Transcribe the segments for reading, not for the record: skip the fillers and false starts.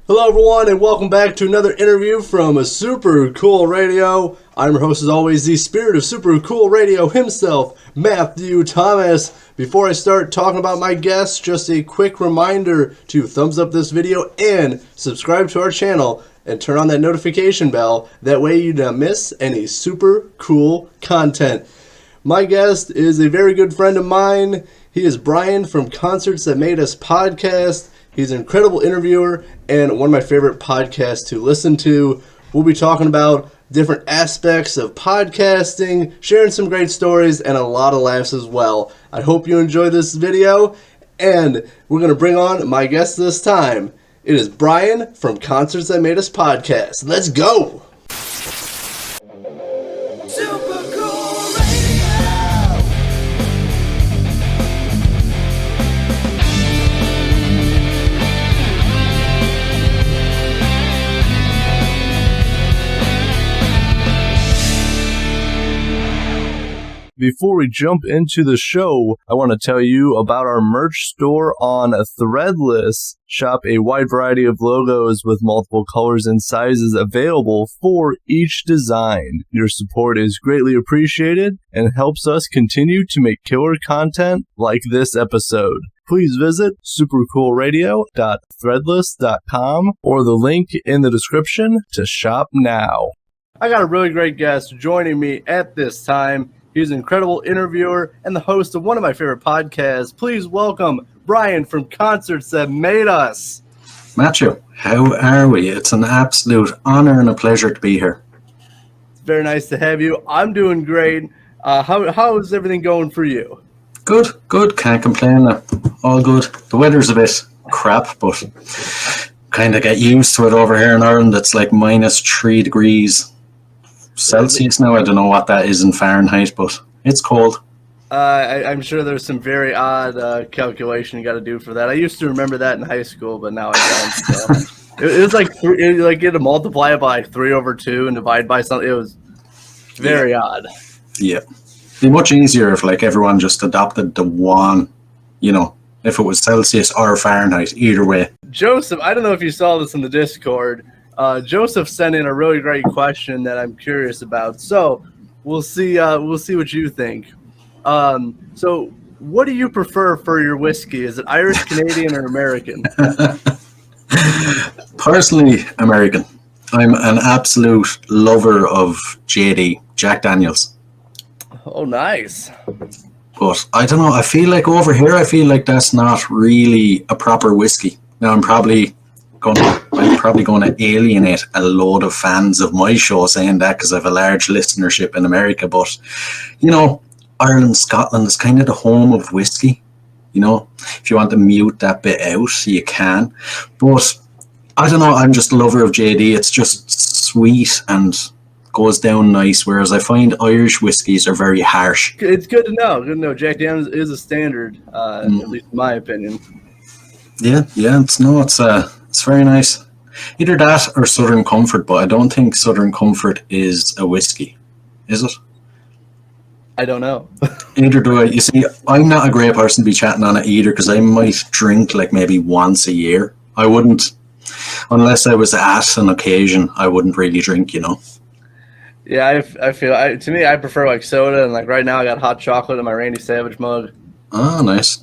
Hello everyone and welcome back to another interview from Super Cool Radio. I'm your host as always, the spirit of Super Cool Radio himself, Matthew Thomas. Before I start talking about my guests, just a quick reminder to thumbs up this video and subscribe to our channel and turn on that notification bell. That way you don't miss any super cool content. My guest is a very good friend of mine. He is Brian from Concerts That Made Us podcast. He's an incredible interviewer and one of my favorite podcasts to listen to. We'll be talking about different aspects of podcasting, sharing some great stories, and a lot of laughs as well. I hope you enjoy this video, and we're going to bring on my guest this time. It is Brian from Concerts That Made Us podcast. Let's go! Before we jump into the show, I want to tell you about our merch store on Threadless. Shop a wide variety of logos with multiple colors and sizes available for each design. Your support is greatly appreciated and helps us continue to make killer content like this episode. Please visit supercoolradio.threadless.com or the link in the description to shop now. I got a really great guest joining me at this time. He's an incredible interviewer and the host of one of my favorite podcasts. Please welcome Brian from Concerts That Made Us. Matthew, how are we? It's an absolute honor and a pleasure to be here. It's very nice to have you. I'm doing great. How is everything going for you? Good. Can't complain. All good. The weather's a bit crap, but kind of get used to it over here in Ireland. It's like -3 degrees Celsius now. I don't know what that is in Fahrenheit, but it's cold. I'm sure there's some very odd calculation you got to do for that. I used to remember that in high school, but now I don't. So. it was like you had to multiply it by 3/2 and divide by something. It was very odd. Yeah, it'd be much easier if like everyone just adopted the one, if it was Celsius or Fahrenheit, either way. Joseph, I don't know if you saw this in the Discord. Joseph sent in a really great question that I'm curious about. So we'll see what you think. So what do you prefer for your whiskey? Is it Irish, Canadian, or American? Personally, American. I'm an absolute lover of JD, Jack Daniels. Oh, nice. But I don't know. I feel like over here, that's not really a proper whiskey. Now I'm probably going to alienate a load of fans of my show saying that because I have a large listenership in America. But, Ireland, Scotland is kind of the home of whiskey. If you want to mute that bit out, you can. But I don't know. I'm just a lover of JD. It's just sweet and goes down nice, whereas I find Irish whiskies are very harsh. It's good to know. Jack Daniels is a standard, at least in my opinion. Yeah. It's very nice. Either that or Southern Comfort, but I don't think Southern Comfort is a whiskey. Is it? I don't know. Either do I. You see, I'm not a great person to be chatting on it either because I might drink like maybe once a year. I wouldn't, unless I was at an occasion, I wouldn't really drink, Yeah, I feel, to me, I prefer like soda, and like right now I got hot chocolate in my Randy Savage mug. Oh, nice.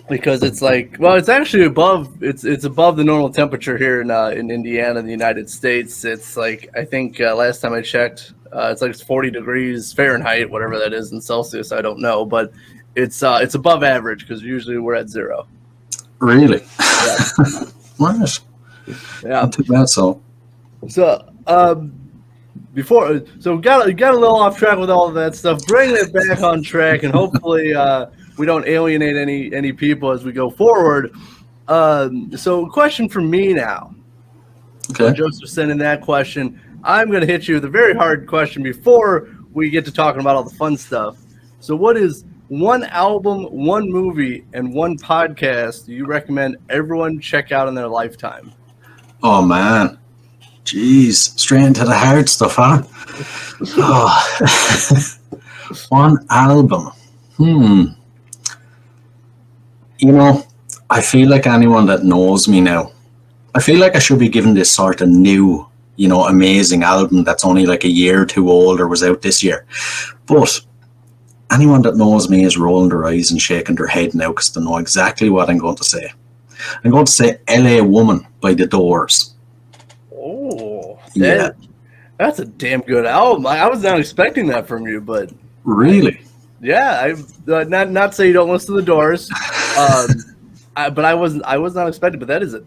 Because it's like, well, it's actually above the normal temperature here in Indiana, in the United States. It's like, I think last time I checked, it's like 40 degrees Fahrenheit, whatever that is in Celsius. I don't know, but it's above average because usually we're at 0. Really? Yeah. Nice. Yeah. Not too bad, so. So, got a little off track with all of that stuff. Bringing it back on track, and hopefully we don't alienate any people as we go forward. So, question for me now. Okay. Joseph sent in that question. I'm going to hit you with a very hard question before we get to talking about all the fun stuff. So, what is one album, one movie, and one podcast you recommend everyone check out in their lifetime? Oh man. Jeez, straight into the hard stuff, huh? One album. I feel like anyone that knows me now I feel like I should be given this sort of new, amazing album that's only like a year or two old or was out this year. But anyone that knows me is rolling their eyes and shaking their head now because they know exactly what I'm going to say. I'm going to say LA Woman by The Doors. Oh, Yeah. That's a damn good album. I was not expecting that from you, but Really? yeah, I not say you don't listen to The Doors, but I was not expecting. But it's a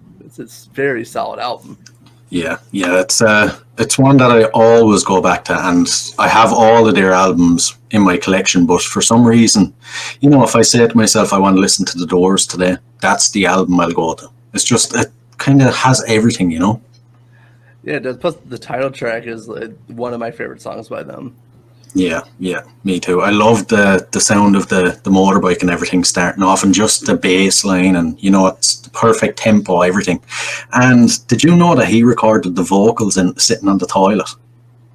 very solid album. Yeah, it's one that I always go back to, and I have all of their albums in my collection. But for some reason, if I say to myself I want to listen to The Doors today, that's the album I'll go to. It's just it kind of has everything, Yeah, it does. Plus the title track is one of my favorite songs by them. Yeah, me too. I love the sound of the motorbike and everything starting off, and just the bass line, and it's the perfect tempo, everything. And did you know that he recorded the vocals in sitting on the toilet?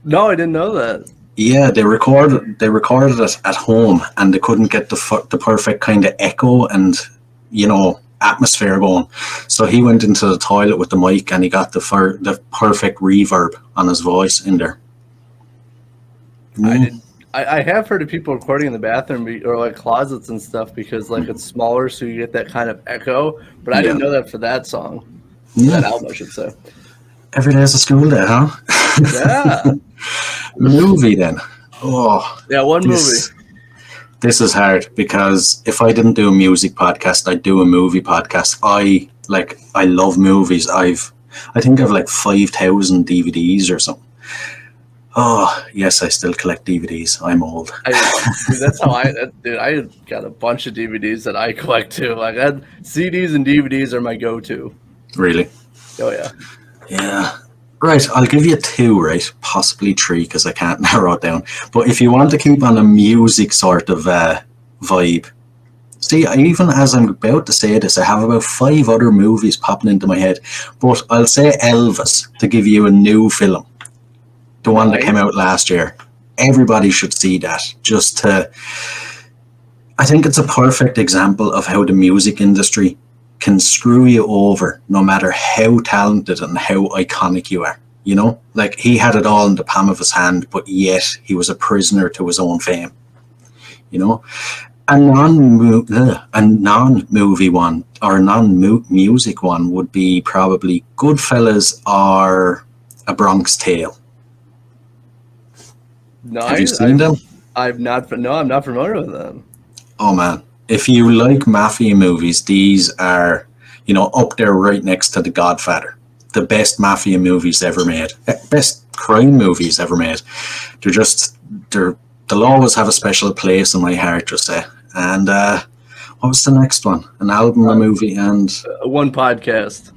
No, I didn't know that. Yeah, they recorded it at home, and they couldn't get the perfect kind of echo and atmosphere going. So he went into the toilet with the mic, and he got the perfect reverb on his voice in there. I have heard of people recording in the bathroom or like closets and stuff because like it's smaller, so you get that kind of echo. But I didn't know that for that song. That album, I should say. Every day is a school day, huh? Yeah. Movie then. Oh. Yeah, movie. This is hard because if I didn't do a music podcast, I'd do a movie podcast. I love movies. I think I've like 5,000 DVDs or something. Oh, yes, I still collect DVDs. I'm old. That's how I got a bunch of DVDs that I collect too. Like CDs and DVDs are my go-to. Really? Oh, yeah. Yeah. Right, I'll give you 2, right? Possibly 3 because I can't narrow it down. But if you want to keep on a music sort of vibe, see, even as I'm about to say this, I have about 5 other movies popping into my head. But I'll say Elvis to give you a new film. The one that came out last year. Everybody should see that. I think it's a perfect example of how the music industry can screw you over no matter how talented and how iconic you are. Like he had it all in the palm of his hand, but yet he was a prisoner to his own fame. A non-movie one or non-music one would be probably Goodfellas or A Bronx Tale. No, have you seen them? I'm not familiar with them. Oh man, if you like mafia movies, these are, up there right next to The Godfather. The best mafia movies ever made. Best crime movies ever made. They'll always have a special place in my heart, just say. And what was the next one? An album, a movie, and... one podcast.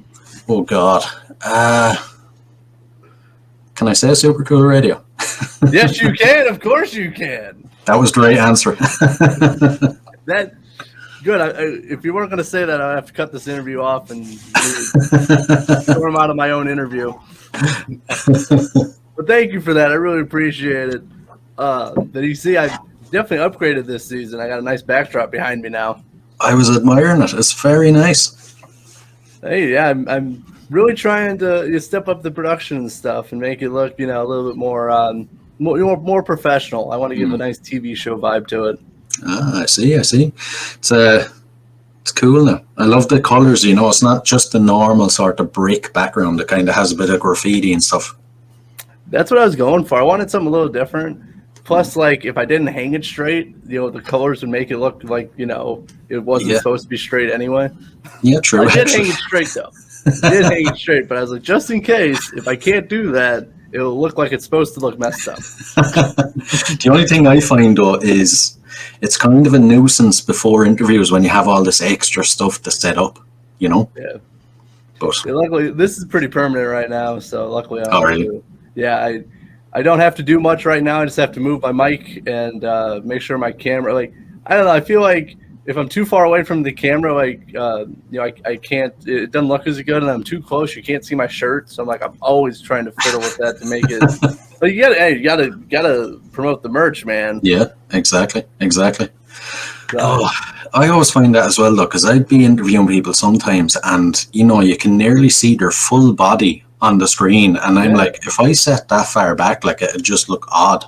Oh God. Can I say Super Cool Radio? Yes, you can. Of course you can. That was the right answer. That good. If you weren't going to say that, I have to cut this interview off and storm out of my own interview. But thank you for that. I really appreciate it. But you see, I definitely upgraded this season. I got a nice backdrop behind me now. I was admiring it. It's very nice. Hey, yeah, I'm really trying to step up the production and stuff and make it look, a little bit more professional. I want to give a nice TV show vibe to it. I see. It's cool now. I love the colors. It's not just the normal sort of brick background. It kind of has a bit of graffiti and stuff. That's what I was going for. I wanted something a little different. Plus, like, if I didn't hang it straight, the colors would make it look like, it wasn't supposed to be straight anyway. Yeah, true. I did hang it straight, though. I did hang it straight, but I was like, just in case, if I can't do that, it'll look like it's supposed to look messed up. The only thing I find, though, is it's kind of a nuisance before interviews when you have all this extra stuff to set up, Yeah. But luckily, this is pretty permanent right now, so luckily really? Yeah, I don't have to do much right now. I just have to move my mic and make sure my camera, I don't know, I feel like if I'm too far away from the camera, I can't, it doesn't look as good, and I'm too close, you can't see my shirt, so I'm always trying to fiddle with that to make it. But you gotta promote the merch, man. Yeah, exactly. So, I always find that as well, though, because I'd be interviewing people sometimes, and you can nearly see their full body on the screen, and I'm like, if I set that far back, like it'd just look odd.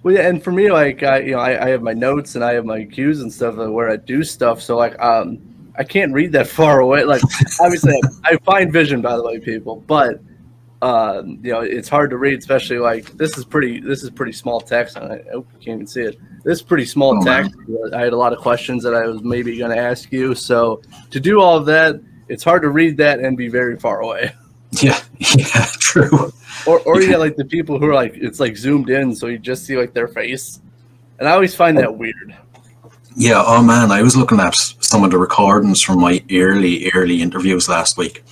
Well, yeah, and for me, like I have my notes and I have my cues and stuff where I do stuff. So like I can't read that far away. Like obviously I have fine vision, by the way, people, but it's hard to read, especially like this is pretty small text. And I hope you can't even see it. This is pretty small text. I had a lot of questions that I was maybe going to ask you. So to do all of that, it's hard to read that and be very far away. Yeah, true. Or you get like the people who are like, it's like zoomed in, so you just see like their face. And I always find that weird. Yeah, oh man, I was looking at some of the recordings from my early interviews last week,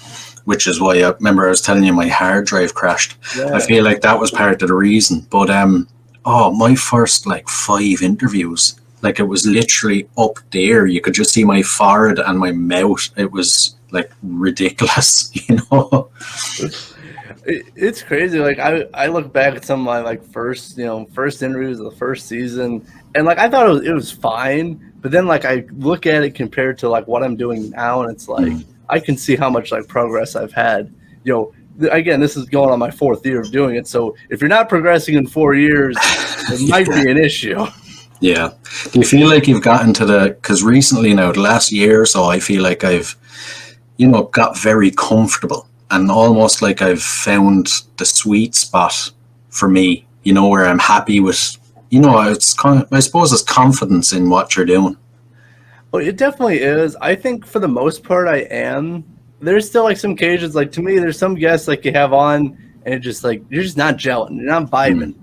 which is why I remember I was telling you my hard drive crashed. Yeah. I feel like that was part of the reason. But my first like 5 interviews, like it was literally up there. You could just see my forehead and my mouth. It was like ridiculous, It's crazy. Like I look back at some of my like first interviews of the first season, and like I thought it was fine, but then like I look at it compared to like what I'm doing now, and it's like I can see how much like progress I've had. Again, this is going on my 4th year of doing it, so if you're not progressing in 4 years, it might be an issue. Yeah. Do you feel like you've gotten to because recently now, the last year or so, I feel like I've got very comfortable and almost like I've found the sweet spot for me, where I'm happy with, it's I suppose it's confidence in what you're doing. Well, it definitely is. I think for the most part I am. There's still like some occasions, like to me, there's some guests like you have on and it's just like, you're just not gelling, you're not vibing.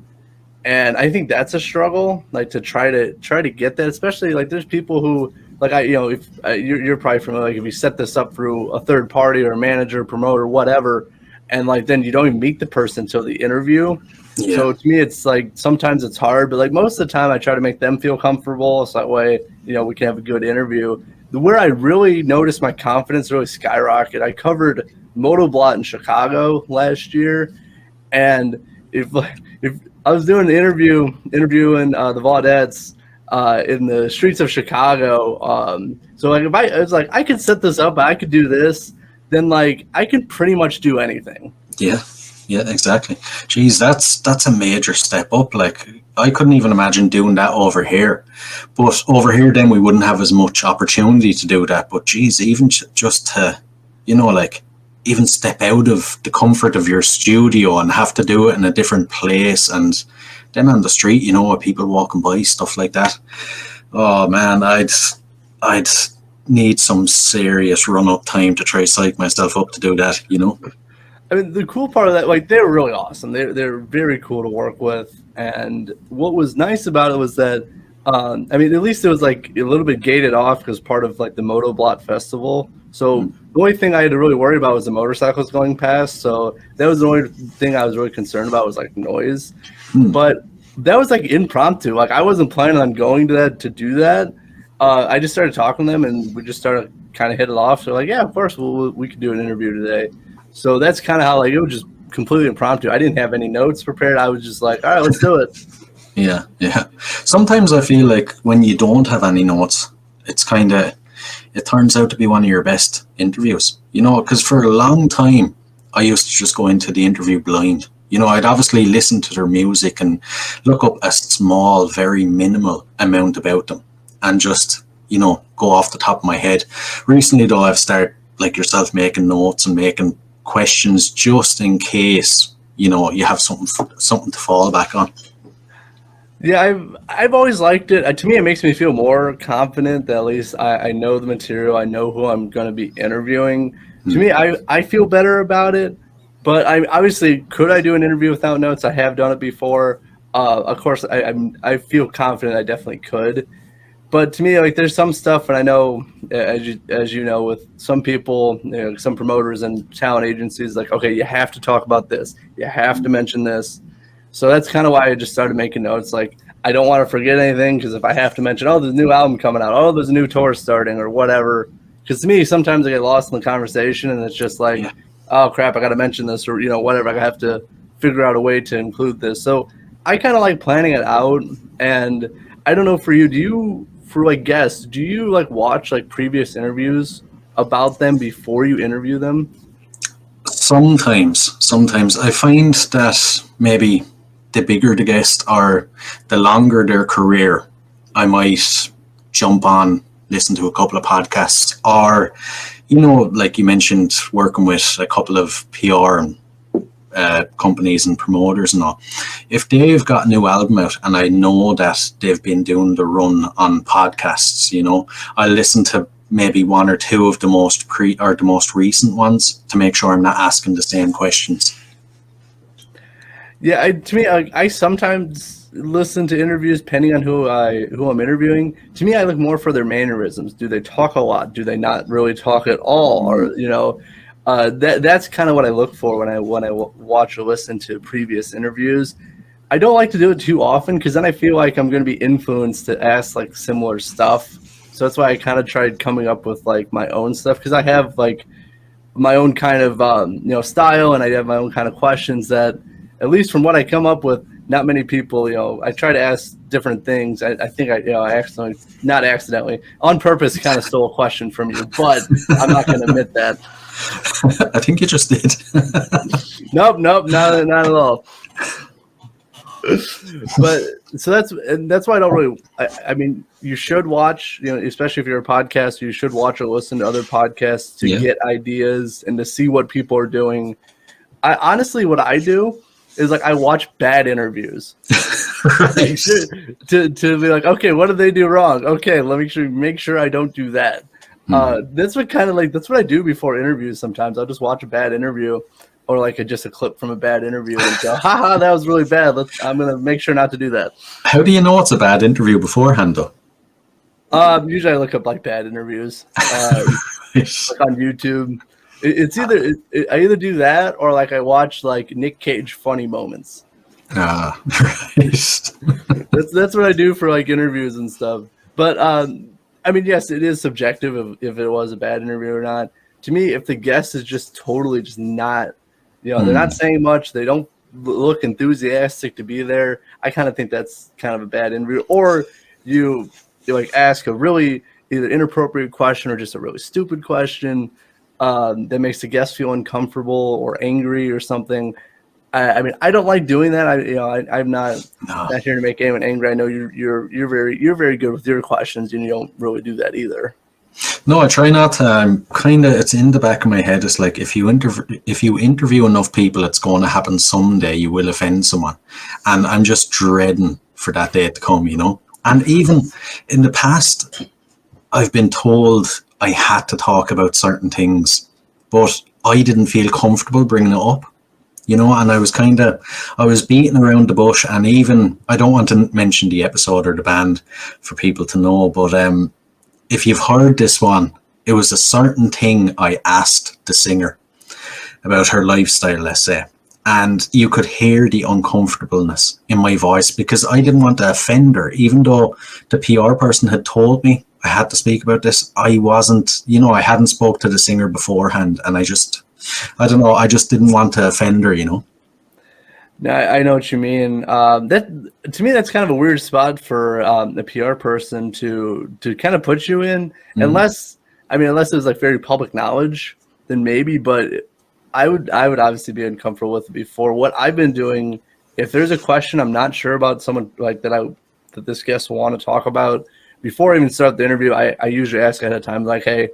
And I think that's a struggle, like to try to get that, especially like there's people who, like if you're probably familiar, like if you set this up through a third party or a manager, promoter, whatever, and like then you don't even meet the person until the interview. Yeah. So to me, it's like sometimes it's hard, but like most of the time, I try to make them feel comfortable, so that way we can have a good interview. Where I really noticed my confidence really skyrocket, I covered Motoblot in Chicago last year, and if I was doing the interviewing the Vaudettes in the streets of Chicago. So like if I could set this up, I could do this, then like I could pretty much do anything. Yeah, exactly. Jeez, that's a major step up. Like I couldn't even imagine doing that over here. But over here then we wouldn't have as much opportunity to do that. But geez, even just to, like even step out of the comfort of your studio and have to do it in a different place, and then on the street, with people walking by, stuff like that. Oh man, I'd need some serious run-up time to try psych myself up to do that, I mean, the cool part of that, like, they were really awesome. They're very cool to work with. And what was nice about it was that, at least it was like a little bit gated off because part of like the Motoblot festival. So the only thing I had to really worry about was the motorcycles going past. So that was the only thing I was really concerned about was like noise. But that was like impromptu. Like I wasn't planning on going to that to do that. I just started talking to them and we just started kind of hit it off. So like, yeah, of course we could do an interview today. So that's kind of how like it was just completely impromptu. I didn't have any notes prepared. I was just like, all right, let's do it. Yeah. Sometimes I feel like when you don't have any notes, it turns out to be one of your best interviews. Because for a long time, I used to just go into the interview blind. I'd obviously listen to their music and look up a small, very minimal amount about them and just, go off the top of my head. Recently, though, I've started, like yourself, making notes and making questions just in case, you have something to fall back on. Yeah, I've always liked it. To me, it makes me feel more confident that at least I know the material. I know who I'm going to be interviewing. To me, I feel better about it. But could I do an interview without notes? I have done it before. Of course, I feel confident I definitely could. But to me, like there's some stuff, and I know, as you know, with some people, some promoters and talent agencies, like, okay, you have to talk about this. You have to mention this. So that's kind of why I just started making notes. Like, I don't want to forget anything because if I have to mention, oh, there's a new album coming out, oh, there's a new tour starting or whatever. Because to me, sometimes I get lost in the conversation and it's just like, oh, crap, I got to mention this or, whatever. I have to figure out a way to include this. So I kind of like planning it out. And I don't know for you, do you for like guests, do you like watch like previous interviews about them before you interview them? Sometimes I find that maybe the bigger the guest or the longer their career, I might jump on, listen to a couple of podcasts, or like you mentioned, working with a couple of PR and companies and promoters and all. If they've got a new album out and I know that they've been doing the run on podcasts, I'll listen to maybe one or two of the most recent ones to make sure I'm not asking the same questions. Yeah, I sometimes listen to interviews depending on who I'm interviewing. To me, I look more for their mannerisms. Do they talk a lot? Do they not really talk at all? Or that's kind of what I look for when I watch or listen to previous interviews. I don't like to do it too often because then I feel like I'm going to be influenced to ask like similar stuff. So that's why I kind of tried coming up with like my own stuff, because I have like my own kind of style, and I have my own kind of questions that, at least from what I come up with, not many people, I try to ask different things. I think I not accidentally, on purpose, kind of stole a question from you, but I'm not going to admit that. I think you just did. Nope, not at all. But so that's why I don't really. I mean, you should watch, especially if you're a podcaster, you should watch or listen to other podcasts to get ideas and to see what people are doing. Honestly, what I do is like I watch bad interviews. Right. to be like, okay, what did they do wrong? Okay, let me make sure I don't do that. That's what I do before interviews. Sometimes I'll just watch a bad interview, or like just a clip from a bad interview and go, haha, that was really bad. I'm going to make sure not to do that. How do you know it's a bad interview beforehand, though? Usually I look up like bad interviews like on YouTube. It's either I either do that or like I watch like Nick Cage funny moments. Right. That's what I do for like interviews and stuff. But I mean, yes, it is subjective if it was a bad interview or not. To me, if the guest is just totally just not, they're not saying much, they don't look enthusiastic to be there, I kind of think that's kind of a bad interview. Or you like ask a really either inappropriate question or just a really stupid question that makes the guest feel uncomfortable or angry or something. I mean, I don't like doing that. I'm not here to make anyone angry. I know you're very good with your questions, and you don't really do that either. No, I try not to. It's in the back of my head. It's like if you interview enough people, it's going to happen someday. You will offend someone, and I'm just dreading for that day to come. And even in the past, I've been told I had to talk about certain things, but I didn't feel comfortable bringing it up. And I was beating around the bush, and even, I don't want to mention the episode or the band for people to know, but if you've heard this one, it was a certain thing I asked the singer about her lifestyle, let's say, and you could hear the uncomfortableness in my voice because I didn't want to offend her, even though the PR person had told me I had to speak about this. I wasn't, I hadn't spoke to the singer beforehand, and I just didn't want to offend her, No, I know what you mean. That to me, that's kind of a weird spot for a PR person to kind of put you in, unless it was like very public knowledge, then maybe. But I would obviously be uncomfortable with it before. What I've been doing, if there's a question I'm not sure about someone like that this guest will want to talk about, before I even start the interview, I usually ask ahead of time, like, hey,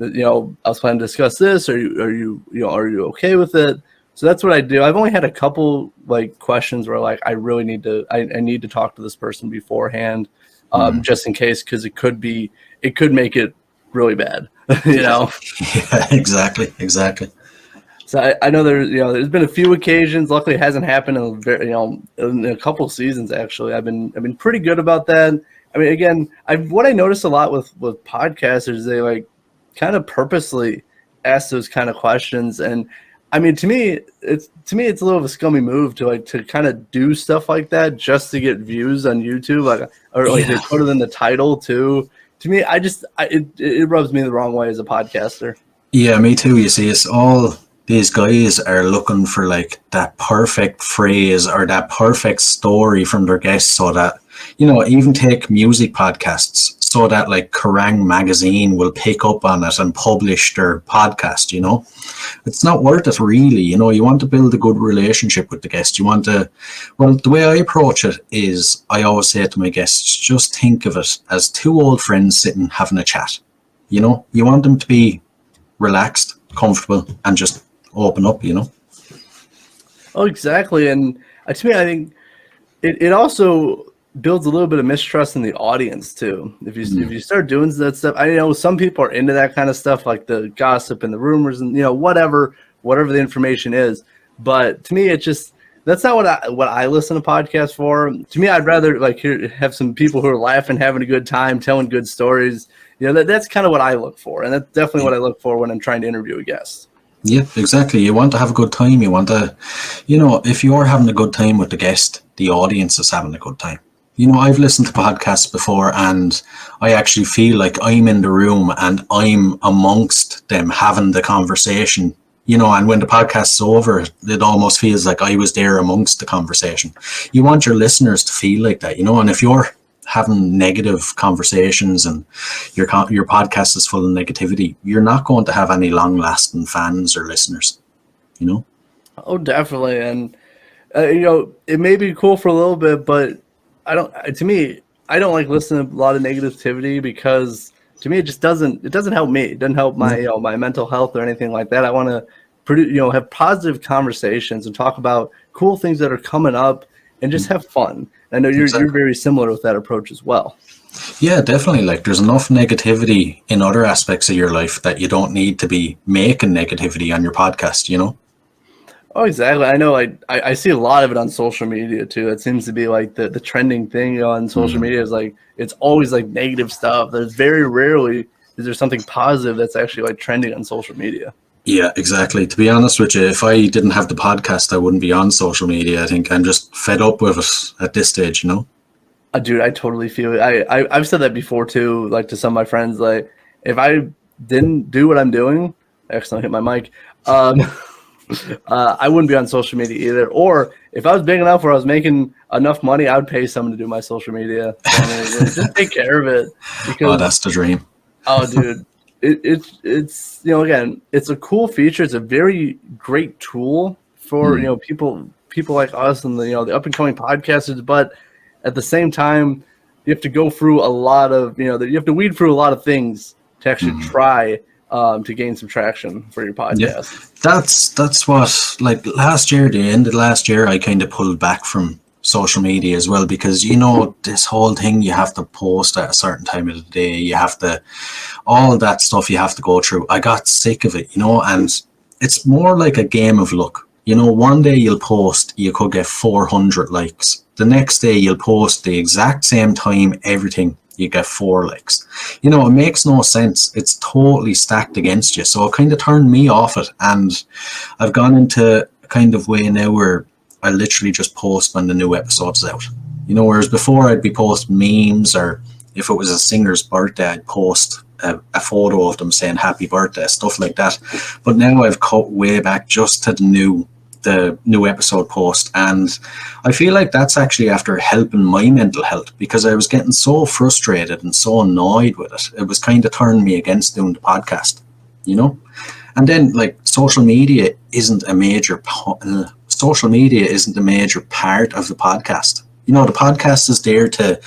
I was planning to discuss this. Are you okay with it? So that's what I do. I've only had a couple like questions where like I really need to talk to this person beforehand, just in case, because it could make it really bad. Yeah, exactly. So I know there's been a few occasions. Luckily, it hasn't happened in a couple seasons. Actually, I've been pretty good about that. I mean, again, what I noticed a lot with podcasters, they like kind of purposely ask those kind of questions. And I mean, to me, it's a little of a scummy move to kind of do stuff like that just to get views on YouTube, they put it in the title too. To me, it rubs me the wrong way as a podcaster. Yeah, me too. You see, it's all these guys are looking for like that perfect phrase or that perfect story from their guests, so that even take music podcasts. so that like Kerrang magazine will pick up on it and publish their podcast, you know. It's not worth it really, you know. You want to build a good relationship with the guest. You want to, well, the way I approach it is I always say to my guests, just think of it as two old friends sitting having a chat. You know, you want them to be relaxed, comfortable, and just open up, you know. Oh, exactly. And to me, I think it also builds a little bit of mistrust in the audience too. If you start doing that stuff, I know some people are into that kind of stuff, like the gossip and the rumors and, you know, whatever the information is. But to me, that's not what I listen to podcasts for. To me, I'd rather like have some people who are laughing, having a good time, telling good stories. You know, that's kind of what I look for, and that's definitely what I look for when I'm trying to interview a guest. Yeah, exactly. You want to have a good time. You want to, you know, if you're having a good time with the guest, the audience is having a good time. You know, I've listened to podcasts before and I actually feel like I'm in the room and I'm amongst them having the conversation, you know, and when the podcast's over, it almost feels like I was there amongst the conversation. You want your listeners to feel like that, you know, and if you're having negative conversations and your podcast is full of negativity, you're not going to have any long-lasting fans or listeners, you know. Oh, definitely. And you know, it may be cool for a little bit, but I don't like listening to a lot of negativity, because to me it doesn't help me. It doesn't help my my mental health or anything like that. I want to have positive conversations and talk about cool things that are coming up and just have fun. I know you're very similar with that approach as well. Yeah, definitely. Like, there's enough negativity in other aspects of your life that you don't need to be making negativity on your podcast, you know? Oh, exactly. I know. I see a lot of it on social media too. It seems to be like the trending thing on social media is like, it's always like negative stuff. There's very rarely is there something positive that's actually like trending on social media. Yeah, exactly. To be honest with you, if I didn't have the podcast, I wouldn't be on social media. I think I'm just fed up with it at this stage, you know? Dude, I totally feel it. I've said that before too, like to some of my friends, like if I didn't do what I'm doing, I accidentally hit my mic, I wouldn't be on social media either. Or if I was big enough where I was making enough money, I would pay someone to do my social media. Just take care of it. Because, that's the dream. Oh, dude. It's you know, again, it's a cool feature. It's a very great tool for you know, people like us and the up and coming podcasters. But at the same time, you have to go through a lot of you have to weed through a lot of things to actually try to gain some traction for your podcast. Yeah, that's what, like, the end of last year, I kind of pulled back from social media as well, because you know, this whole thing, you have to post at a certain time of the day, you have to, all that stuff you have to go through. I got sick of it, you know, and it's more like a game of luck. You know, one day you'll post, you could get 400 likes. The next day you'll post the exact same time, everything, you get 4 likes. You know, it makes no sense. It's totally stacked against you. So it kind of turned me off it, and I've gone into a kind of way now where I literally just post when the new episode's out. You know, whereas before I'd be posting memes, or if it was a singer's birthday, I'd post a photo of them saying happy birthday, stuff like that. But now I've cut way back just to the new episode post, and I feel like that's actually after helping my mental health, because I was getting so frustrated and so annoyed with it. It was kind of turning me against doing the podcast, you know. And then, like, social media isn't a major part of the podcast. You know, the podcast is there to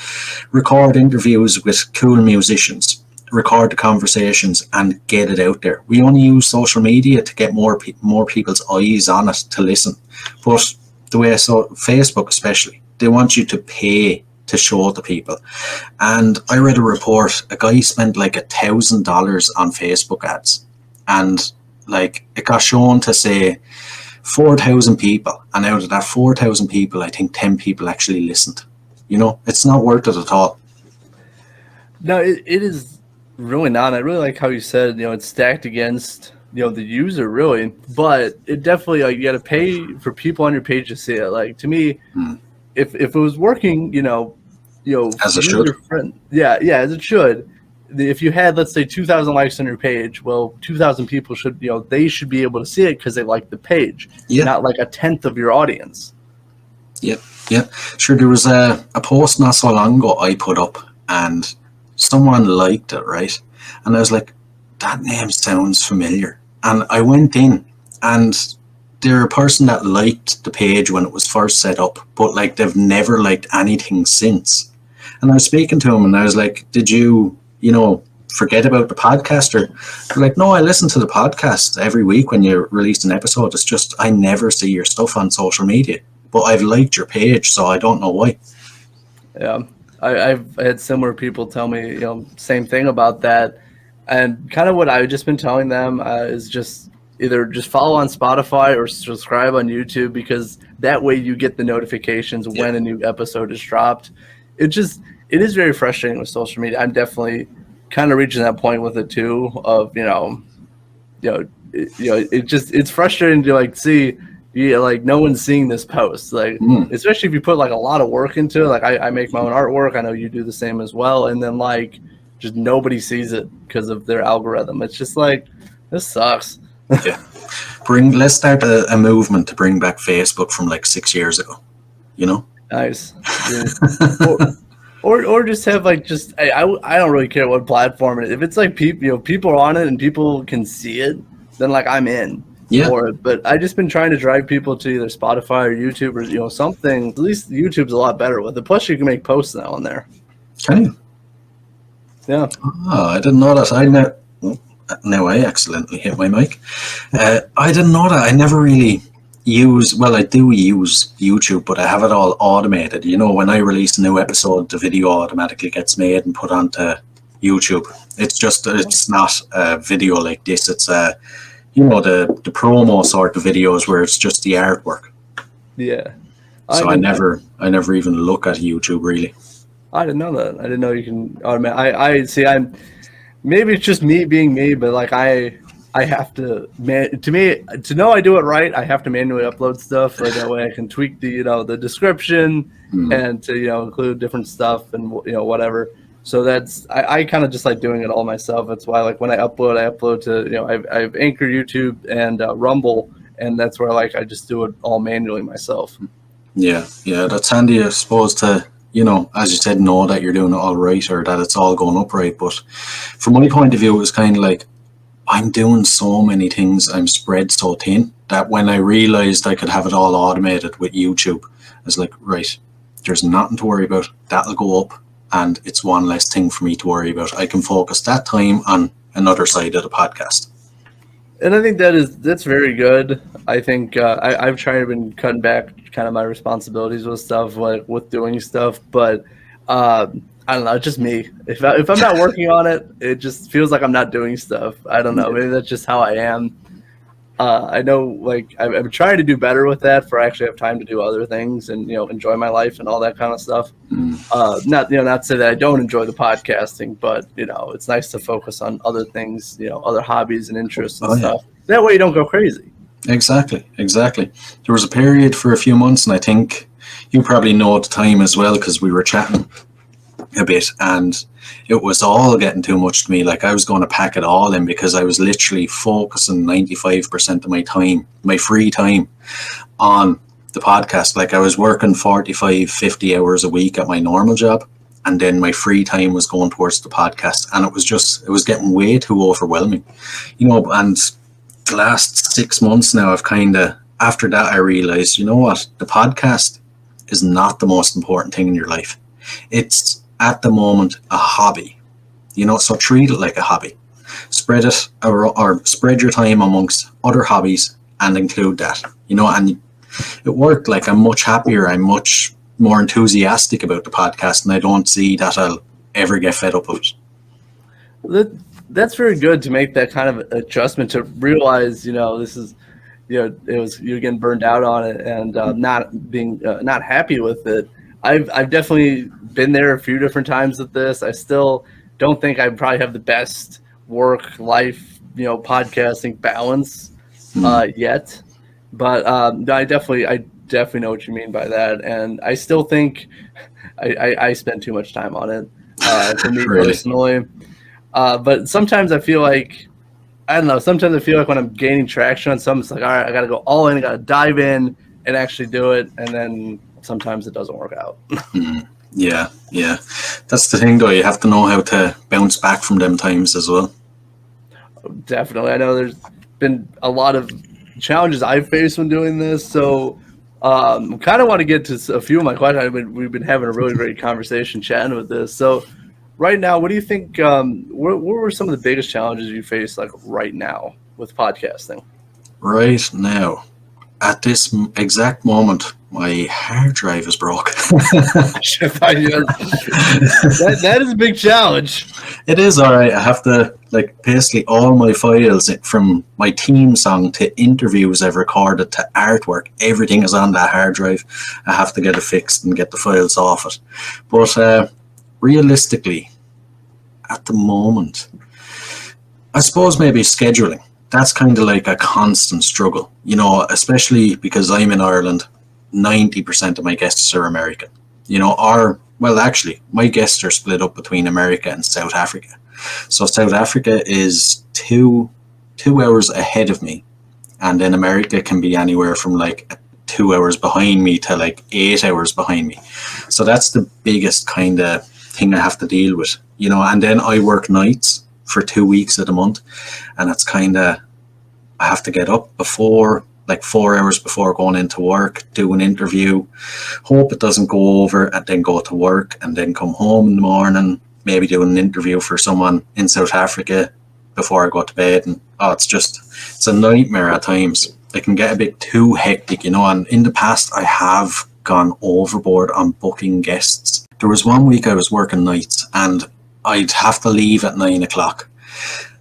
record interviews with cool musicians, record the conversations, and get it out there. We only use social media to get more people's eyes on it to listen. But the way Facebook especially, they want you to pay to show it to people. And I read a report, a guy spent like $1,000 on Facebook ads, and like it got shown to say 4,000 people, and out of that 4,000 people, I think 10 people actually listened. You know, it's not worth it at all. No, it is really not. I really like how you said, it's stacked against, the user, really. But it definitely, you got to pay for people on your page to see it. Like, to me, if it was working, as it should. As it should. If you had, let's say, 2,000 likes on your page, well, 2,000 people should, they should be able to see it because they like the page, not like a tenth of your audience. Yeah. Sure, there was a post not so long ago I put up, and someone liked it, right? And I was like, that name sounds familiar. And I went in, and they're a person that liked the page when it was first set up, but like they've never liked anything since. And I was speaking to him, and I was like, did you forget about the podcast? Or they're like, no, I listen to the podcast every week when you released an episode. It's just I never see your stuff on social media, but I've liked your page, so I don't know why. Yeah, I've had similar people tell me, same thing about that. And kind of what I've just been telling them is just either just follow on Spotify or subscribe on YouTube, because that way you get the notifications when a new episode is dropped. It is very frustrating with social media. I'm definitely kind of reaching that point with it too, of it's frustrating to like see like no one's seeing this post, like especially if you put like a lot of work into it. Like I make my own artwork, I know you do the same as well, and then like just nobody sees it because of their algorithm. It's just like, this sucks. Yeah, let's start a movement to bring back Facebook from like 6 years ago. Nice. Yeah. Or just have like I don't really care what platform it is. If it's like people are on it and people can see it, then like I'm in for it. But I just been trying to drive people to either Spotify or YouTube or something. At least YouTube's a lot better with it. Plus you can make posts now on there. Can you? Yeah. Oh, I didn't know that. Now I accidentally hit my mic. I didn't know that. I never really I do use YouTube, but I have it all automated. When I release a new episode, the video automatically gets made and put onto YouTube. It's not a video like this. It's the promo sort of videos where it's just the artwork. Yeah. So I never even look at YouTube really. I didn't know that. I didn't know you can automate. I see. Maybe it's just me being me, but like I have to to know I do it right. I have to manually upload stuff, right? That way I can tweak the description and to include different stuff and whatever. So I kind of just like doing it all myself. That's why like when I upload to I have Anchor, YouTube, and Rumble, and that's where like I just do it all manually myself. Yeah, that's handy, I suppose, to as you said, know that you're doing it all right or that it's all going up right. But from my point of view, it was kind of like, I'm doing so many things, I'm spread so thin, that when I realized I could have it all automated with YouTube, I was like, right, there's nothing to worry about. That'll go up, and it's one less thing for me to worry about. I can focus that time on another side of the podcast. And I think that's very good. I think I've tried to been cutting back kind of my responsibilities with stuff, like with doing stuff, but I don't know, it's just me. If I'm not working on it, it just feels like I'm not doing stuff. I don't know. Maybe that's just how I am. I know, like I'm trying to do better with that, for I actually have time to do other things and enjoy my life and all that kind of stuff. Not to say that I don't enjoy the podcasting, but it's nice to focus on other things, other hobbies and interests and stuff. That way you don't go crazy. Exactly. There was a period for a few months, and I think you probably know at the time as well, because we were chatting a bit, and it was all getting too much to me. Like I was going to pack it all in, because I was literally focusing 95% of my time, my free time, on the podcast. Like I was working 45, 50 hours a week at my normal job, and then my free time was going towards the podcast, and it was getting way too overwhelming, and the last 6 months now, after that I realized, what, the podcast is not the most important thing in your life. It's at the moment a hobby, so treat it like a hobby. Spread it or spread your time amongst other hobbies and include that, and it worked. Like I'm much happier, I'm much more enthusiastic about the podcast, and I don't see that I'll ever get fed up of it. That's very good to make that kind of adjustment, to realize, this is, you're getting burned out on it and not being not happy with it. I've definitely been there a few different times with this. I still don't think I probably have the best work life, podcasting balance yet, but I definitely know what you mean by that, and I still think I spend too much time on it for me Really? Personally. But sometimes I feel like, I don't know, sometimes I feel like when I'm gaining traction on something, it's like, all right, I got to go all in, I got to dive in and actually do it. And then sometimes it doesn't work out. Yeah, yeah. That's the thing, though. You have to know how to bounce back from them times as well. Definitely. I know there's been a lot of challenges I've faced when doing this. So kind of want to get to a few of my questions. We've been having a really great conversation chatting with this. So right now, what do you think, what were some of the biggest challenges you face like right now with podcasting? Right now, at this exact moment, my hard drive is broke. That is a big challenge. It is all right. I have to, like, basically all my files from my theme song to interviews I've recorded to artwork, everything is on that hard drive. I have to get it fixed and get the files off it. But realistically, at the moment, I suppose maybe scheduling. That's kind of like a constant struggle, you know, especially because I'm in Ireland. 90% of my guests are American, you know, well, actually, my guests are split up between America and South Africa. So South Africa is two hours ahead of me, and then America can be anywhere from like 2 hours behind me to like 8 hours behind me. So that's the biggest kind of thing I have to deal with, you know. And then I work nights for 2 weeks of the month, and it's kind of, I have to get up before, like 4 hours before going into work, do an interview, hope it doesn't go over, and then go to work, and then come home in the morning, maybe do an interview for someone in South Africa before I go to bed. And it's a nightmare at times. It can get a bit too hectic, you know. And in the past, I have gone overboard on booking guests. There was one week I was working nights, and I'd have to leave at 9 o'clock.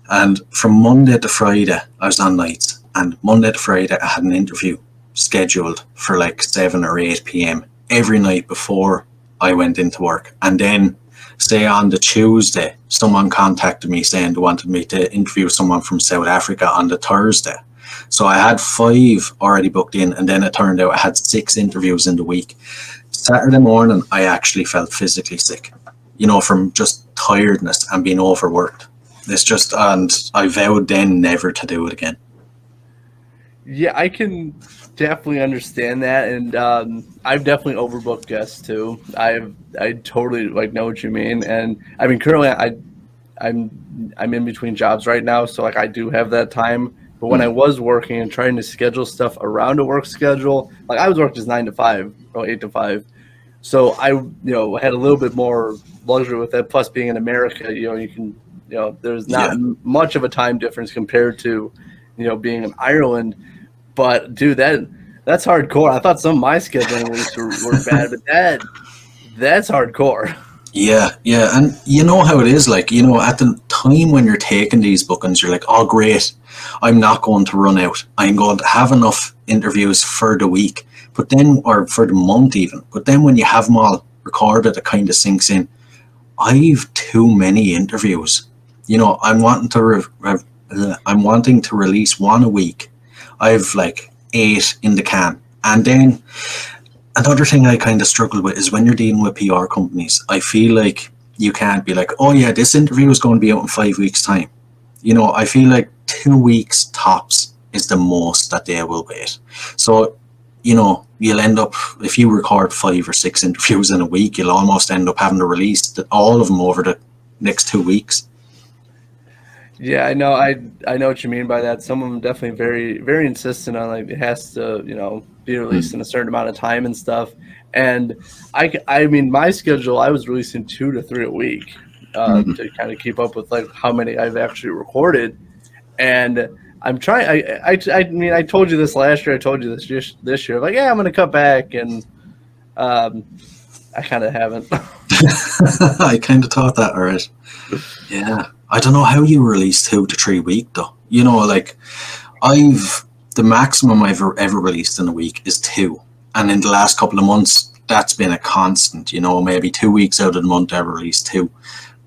And from Monday to Friday, I was on nights. And Monday to Friday, I had an interview scheduled for like 7 or 8 p.m. every night before I went into work. And then, say on the Tuesday, someone contacted me saying they wanted me to interview someone from South Africa on the Thursday. So I had 5 already booked in, and then it turned out I had 6 interviews in the week. Saturday morning, I actually felt physically sick, you know, from just tiredness and being overworked. It's just, and I vowed then never to do it again. Yeah, I can definitely understand that, and I've definitely overbooked guests too. I totally like know what you mean, and I mean currently I'm in between jobs right now, so like I do have that time. But when I was working and trying to schedule stuff around a work schedule, like I was working just 9 to 5 or 8 to 5, so I had a little bit more luxury with that. Plus, being in America, you can there's not much of a time difference compared to being in Ireland. But dude, that's hardcore. I thought some of my scheduling weeks were bad, but that's hardcore. Yeah, and you know how it is, like, at the time when you're taking these bookings, you're like, oh great, I'm not going to run out. I'm going to have enough interviews for the week, but then, or for the month even. But then when you have them all recorded, it kind of sinks in. I've too many interviews. I'm wanting to release one a week. I've like 8 in the can. And then another thing I kind of struggle with is when you're dealing with PR companies, I feel like you can't be like, oh yeah, this interview is going to be out in 5 weeks' time. I feel like 2 weeks tops is the most that they will wait. So, you'll end up, if you record 5 or 6 interviews in a week, you'll almost end up having to release all of them over the next 2 weeks. Yeah, I know. I know what you mean by that. Some of them definitely very, very insistent on like it has to, be released in a certain amount of time and stuff. And I mean, my schedule, I was releasing 2 to 3 a week to kind of keep up with like how many I've actually recorded. And I'm trying. I mean, I told you this last year. I told you this year. Like, yeah, I'm going to cut back, and I kind of haven't. I kind of thought that, all right. Yeah. I don't know how you release 2 to 3 a week though. Like the maximum I've ever released in a week is 2. And in the last couple of months, that's been a constant, maybe 2 weeks out of the month I've released 2.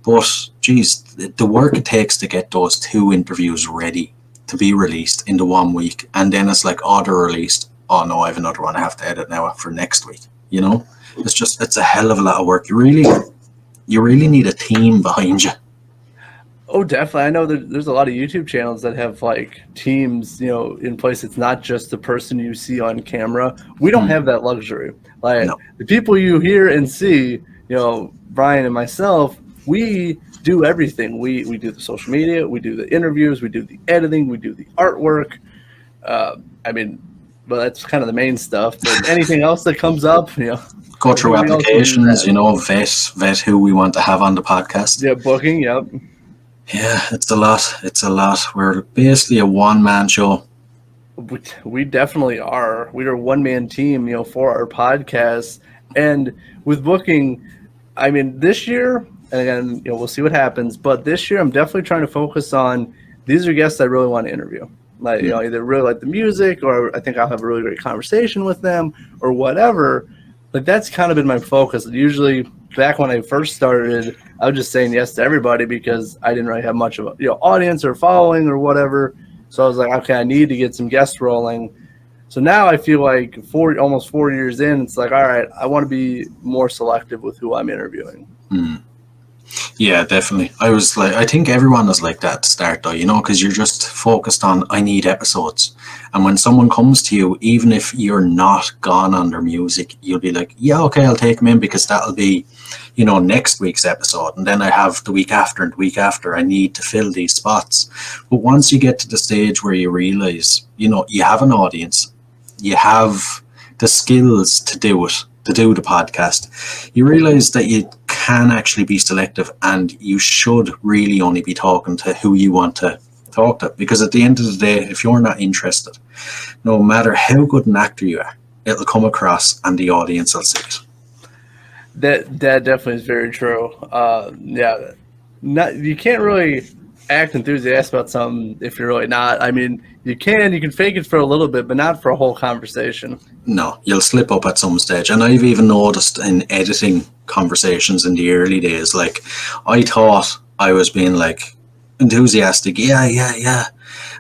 But geez, the work it takes to get those 2 interviews ready to be released into 1 week. And then it's like, oh, they're released. Oh no, I have another one I have to edit now for next week. It's a hell of a lot of work. You really need a team behind you. Oh, definitely. I know there's a lot of YouTube channels that have like teams, in place. It's not just the person you see on camera. We don't have that luxury. Like the people you hear and see, Brian and myself, we do everything. We do the social media, we do the interviews, we do the editing, we do the artwork. I mean, well, that's kind of the main stuff. But anything else that comes up, Go through everybody else will do applications, that. vet who we want to have on the podcast. Yeah, booking. Yep. Yeah, it's a lot. It's a lot. We're basically a one-man show. We definitely are. We are a one-man team, for our podcast. And with booking, I mean, this year, and again, we'll see what happens. But this year, I'm definitely trying to focus on these are guests I really want to interview. Like, either really like the music, or I think I'll have a really great conversation with them, or whatever. Like, that's kind of been my focus. Usually, back when I first started, I was just saying yes to everybody because I didn't really have much of a audience or following or whatever. So I was like, okay, I need to get some guests rolling. So now I feel like almost 4 years in, it's like, all right, I want to be more selective with who I'm interviewing. Yeah, definitely. I think everyone is like that at the start though, because you're just focused on, I need episodes. And when someone comes to you, even if you're not gone on their music, you'll be like, yeah, okay, I'll take them in because that'll be, next week's episode. And then I have the week after and the week after. I need to fill these spots. But once you get to the stage where you realize, you have an audience, you have the skills to do it, to do the podcast, you realize that you can actually be selective and you should really only be talking to who you want to talk to, because at the end of the day, if you're not interested, no matter how good an actor you are, it'll come across and the audience will see it. That definitely is very true. You can't really act enthusiastic about something if you're really not. I mean, you can fake it for a little bit, but not for a whole conversation. No, you'll slip up at some stage. And I've even noticed in editing conversations in the early days, like, I thought I was being like enthusiastic, yeah.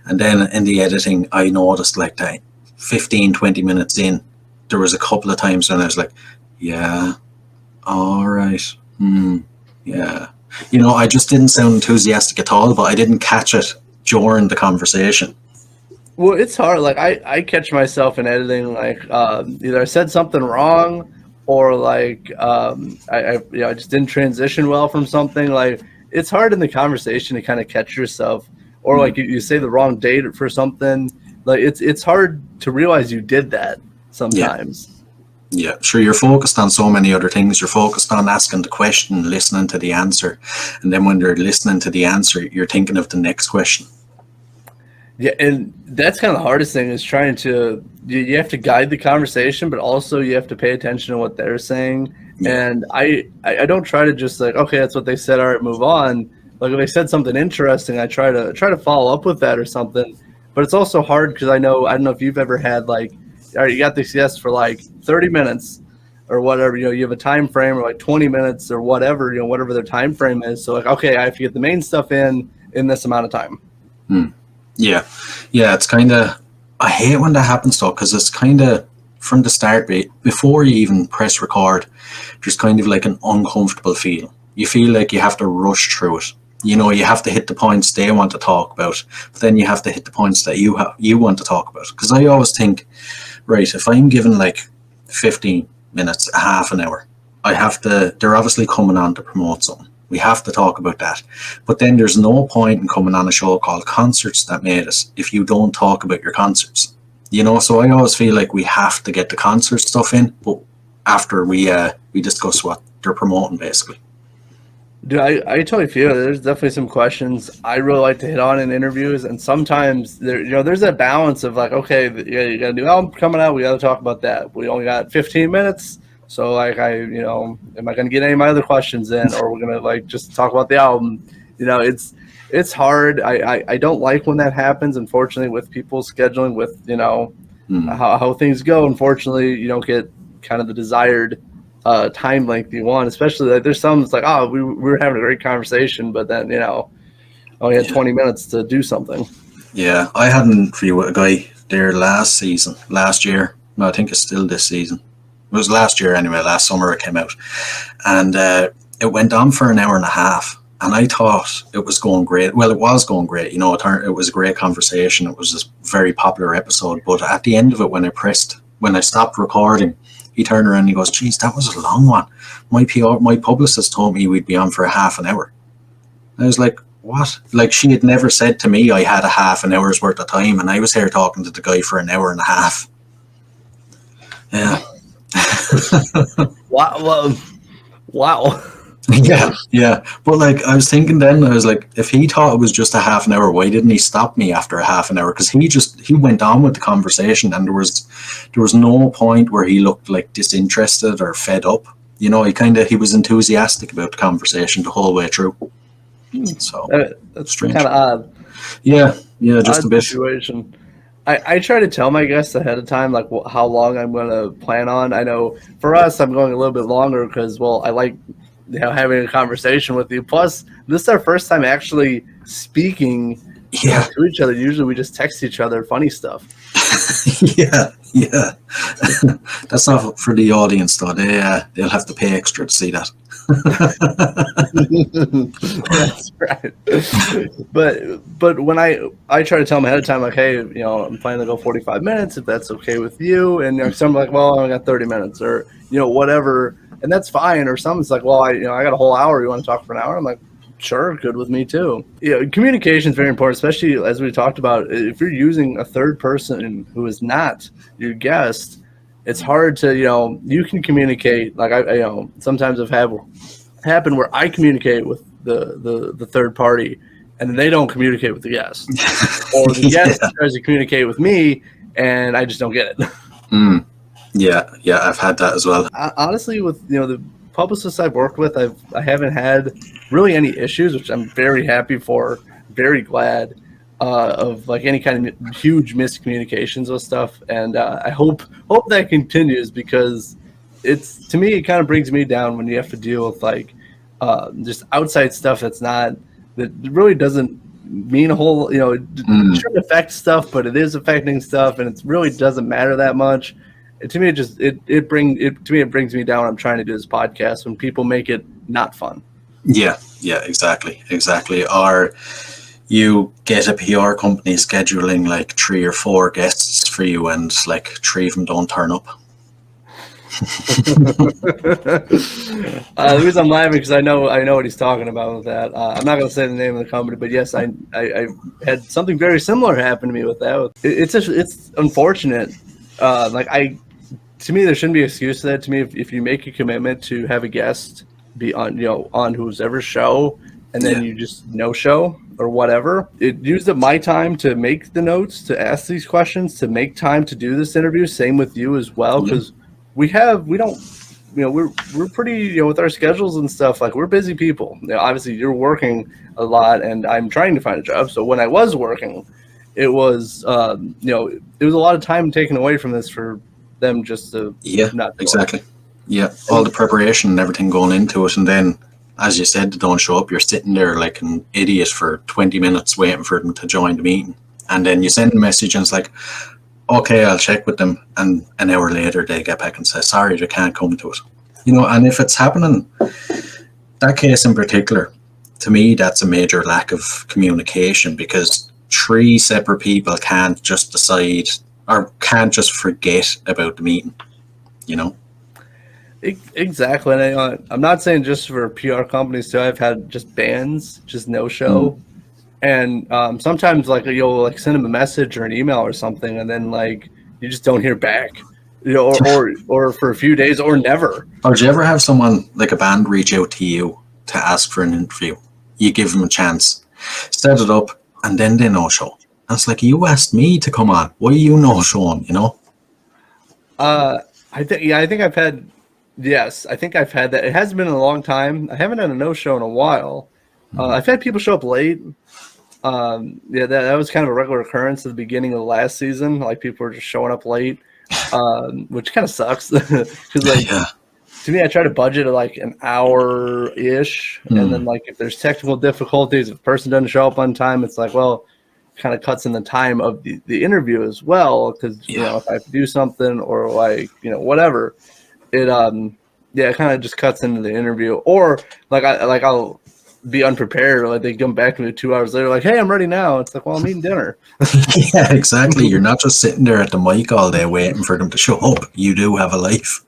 And then in the editing, I noticed like that 15-20 minutes in, there was a couple of times when I was like, yeah, all right, yeah. I just didn't sound enthusiastic at all, but I didn't catch it during the conversation. Well, it's hard. Like, I catch myself in editing, like, either I said something wrong, or like I just didn't transition well from something. Like, it's hard in the conversation to kind of catch yourself, or like you say the wrong date for something. Like, it's hard to realize you did that sometimes. Yeah, sure. You're focused on so many other things. You're focused on asking the question, listening to the answer. And then when you're listening to the answer, you're thinking of the next question. Yeah, and that's kind of the hardest thing is trying to, you have to guide the conversation, but also you have to pay attention to what they're saying. Yeah. And I don't try to just like, okay, that's what they said, all right, move on. Like, if they said something interesting, I try to follow up with that or something. But it's also hard because I don't know if you've ever had like, all right, you got this guest for like 30 minutes or whatever, you have a time frame, or like 20 minutes or whatever, whatever their time frame is. So like, okay, I have to get the main stuff in this amount of time. Yeah, it's kind of, I hate when that happens though, because it's kind of from the start, before you even press record, there's kind of like an uncomfortable feel. You feel like you have to rush through it. You have to hit the points they want to talk about, but then you have to hit the points that you want to talk about. Because I always think, right, if I'm given like 15 minutes, a half an hour, they're obviously coming on to promote something. We have to talk about that. But then there's no point in coming on a show called Concerts That Made Us if you don't talk about your concerts. So I always feel like we have to get the concert stuff in, but after we discuss what they're promoting, basically. Dude, I totally feel it. There's definitely some questions I really like to hit on in interviews, and sometimes there's that balance of like, okay, you got a new album coming out, we got to talk about that. We only got 15 minutes, so like am I going to get any of my other questions in, or we're gonna like just talk about the album? It's hard. I don't like when that happens. Unfortunately, with people scheduling, with how things go. Unfortunately, you don't get kind of the desired time length you want, especially like there's some that's like, oh, we were having a great conversation, but then only had 20 minutes to do something. Yeah, I had an interview with a guy there last year. No, I think it's still this season. It was last year anyway, last summer it came out. And it went on for an hour and a half. And I thought it was going great. Well, it was going great. It was a great conversation. It was a very popular episode. But at the end of it, when I stopped recording, He turned around and he goes, geez, that was a long one. My publicist told me we'd be on for a half an hour. I was like, what? Like, she had never said to me I had a half an hour's worth of time, and I was here talking to the guy for an hour and a half. Yeah. Wow. Yeah. But like, I was thinking then, I was like, if he thought it was just a half an hour, why didn't he stop me after a half an hour? Because he went on with the conversation, and there was no point where he looked like disinterested or fed up. You know, he was enthusiastic about the conversation the whole way through. So that's strange. Kind of odd. Yeah, just odd a bit. Situation. I try to tell my guests ahead of time, like how long I'm going to plan on. I know for us, I'm going a little bit longer because, well, I like having a conversation with you. Plus, this is our first time actually speaking to each other. Usually, we just text each other funny stuff. yeah. That's not for the audience, though. They'll have to pay extra to see that. That's right. But when I try to tell them ahead of time, like, hey, I'm planning to go 45 minutes if that's okay with you, and some are like, well, I got 30 minutes or whatever, and that's fine. Or someone's like, well, I got a whole hour. You want to talk for an hour? I'm like, sure, good with me too. Communication is very important, especially as we talked about. If you're using a third person who is not your guest, it's hard to, you can communicate. Like I sometimes I've had happen where I communicate with the third party and they don't communicate with the guest, or the guest tries to communicate with me and I just don't get it. Yeah, I've had that as well. Honestly, with the publicists I've worked with, I haven't had really any issues, which I'm very happy for. Very glad of like any kind of huge miscommunications with stuff, and I hope that continues, because to me it kind of brings me down when you have to deal with like just outside stuff that really doesn't mean a whole, it shouldn't affect stuff, but it is affecting stuff, and it really doesn't matter that much. To me, it brings me down. I'm trying to do this podcast when people make it not fun. Yeah, exactly. Or you get a PR company scheduling like 3 or 4 guests for you, and like 3 of them don't turn up. The reason I'm laughing because I know what he's talking about with that. I'm not going to say the name of the company, but yes, I had something very similar happen to me with that. It's unfortunate. To me, there shouldn't be an excuse to that. To me, if you make a commitment to have a guest be on who's ever show, and then you just no show or whatever, it used up my time to make the notes, to ask these questions, to make time to do this interview. Same with you as well, because we're pretty, with our schedules and stuff, like we're busy people. Obviously you're working a lot and I'm trying to find a job. So when I was working, it was, it was a lot of time taken away from this for them just to not do exactly. Yeah, all the preparation and everything going into it, and then, as you said, they don't show up. You're sitting there like an idiot for 20 minutes waiting for them to join the meeting, and then you send a message and it's like, okay, I'll check with them, and an hour later they get back and say, sorry, they can't come to it. And if it's happening, that case in particular, to me, that's a major lack of communication, because 3 separate people can't just decide or can't just forget about the meeting, Exactly. And I'm not saying just for PR companies too. I've had just bands just no show, and sometimes like you'll like send them a message or an email or something, and then like you just don't hear back, or for a few days or never. Or do you ever have someone like a band reach out to you to ask for an interview? You give them a chance, set it up, and then they no show. And it's like, you asked me to come on. Why are you no showing? I think I've had. Yes, I think I've had that. It hasn't been in a long time. I haven't had a no-show in a while. I've had people show up late. That was kind of a regular occurrence at the beginning of the last season. Like people were just showing up late, which kind of sucks. Because to me, I try to budget like an hour-ish. And then like if there's technical difficulties, if a person doesn't show up on time, it's like, well, kind of cuts in the time of the interview as well. Because, if I have to do something or like, whatever. It kind of just cuts into the interview, or I'll be unprepared. Like they come back to me 2 hours later, like, "Hey, I'm ready now." It's like, well, I'm eating dinner. Yeah, exactly. You're not just sitting there at the mic all day waiting for them to show up. You do have a life.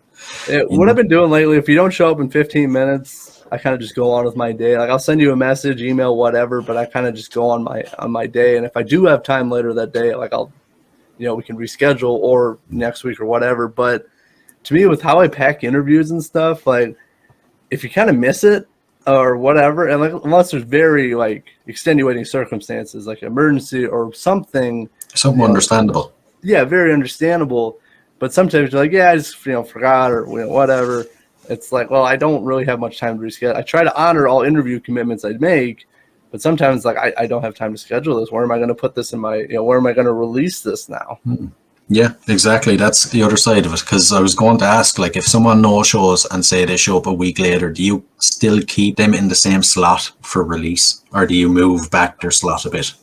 What I've been doing lately, if you don't show up in 15 minutes, I kind of just go on with my day. Like I'll send you a message, email, whatever, but I kind of just go on my day. And if I do have time later that day, like we can reschedule or next week or whatever. But to me, with how I pack interviews and stuff, like if you kind of miss it or whatever, and like unless there's very like extenuating circumstances, like emergency or something Understandable. Yeah, very understandable. But sometimes you're like, yeah, I just forgot or whatever. It's like, well, I don't really have much time to reschedule. I try to honor all interview commitments I'd make, but sometimes like I don't have time to schedule this. Where am I going to put this in my? Where am I going to release this now? Yeah, exactly. That's the other side of it. Because I was going to ask, like, if someone no shows and say they show up a week later, do you still keep them in the same slot for release, or do you move back their slot a bit?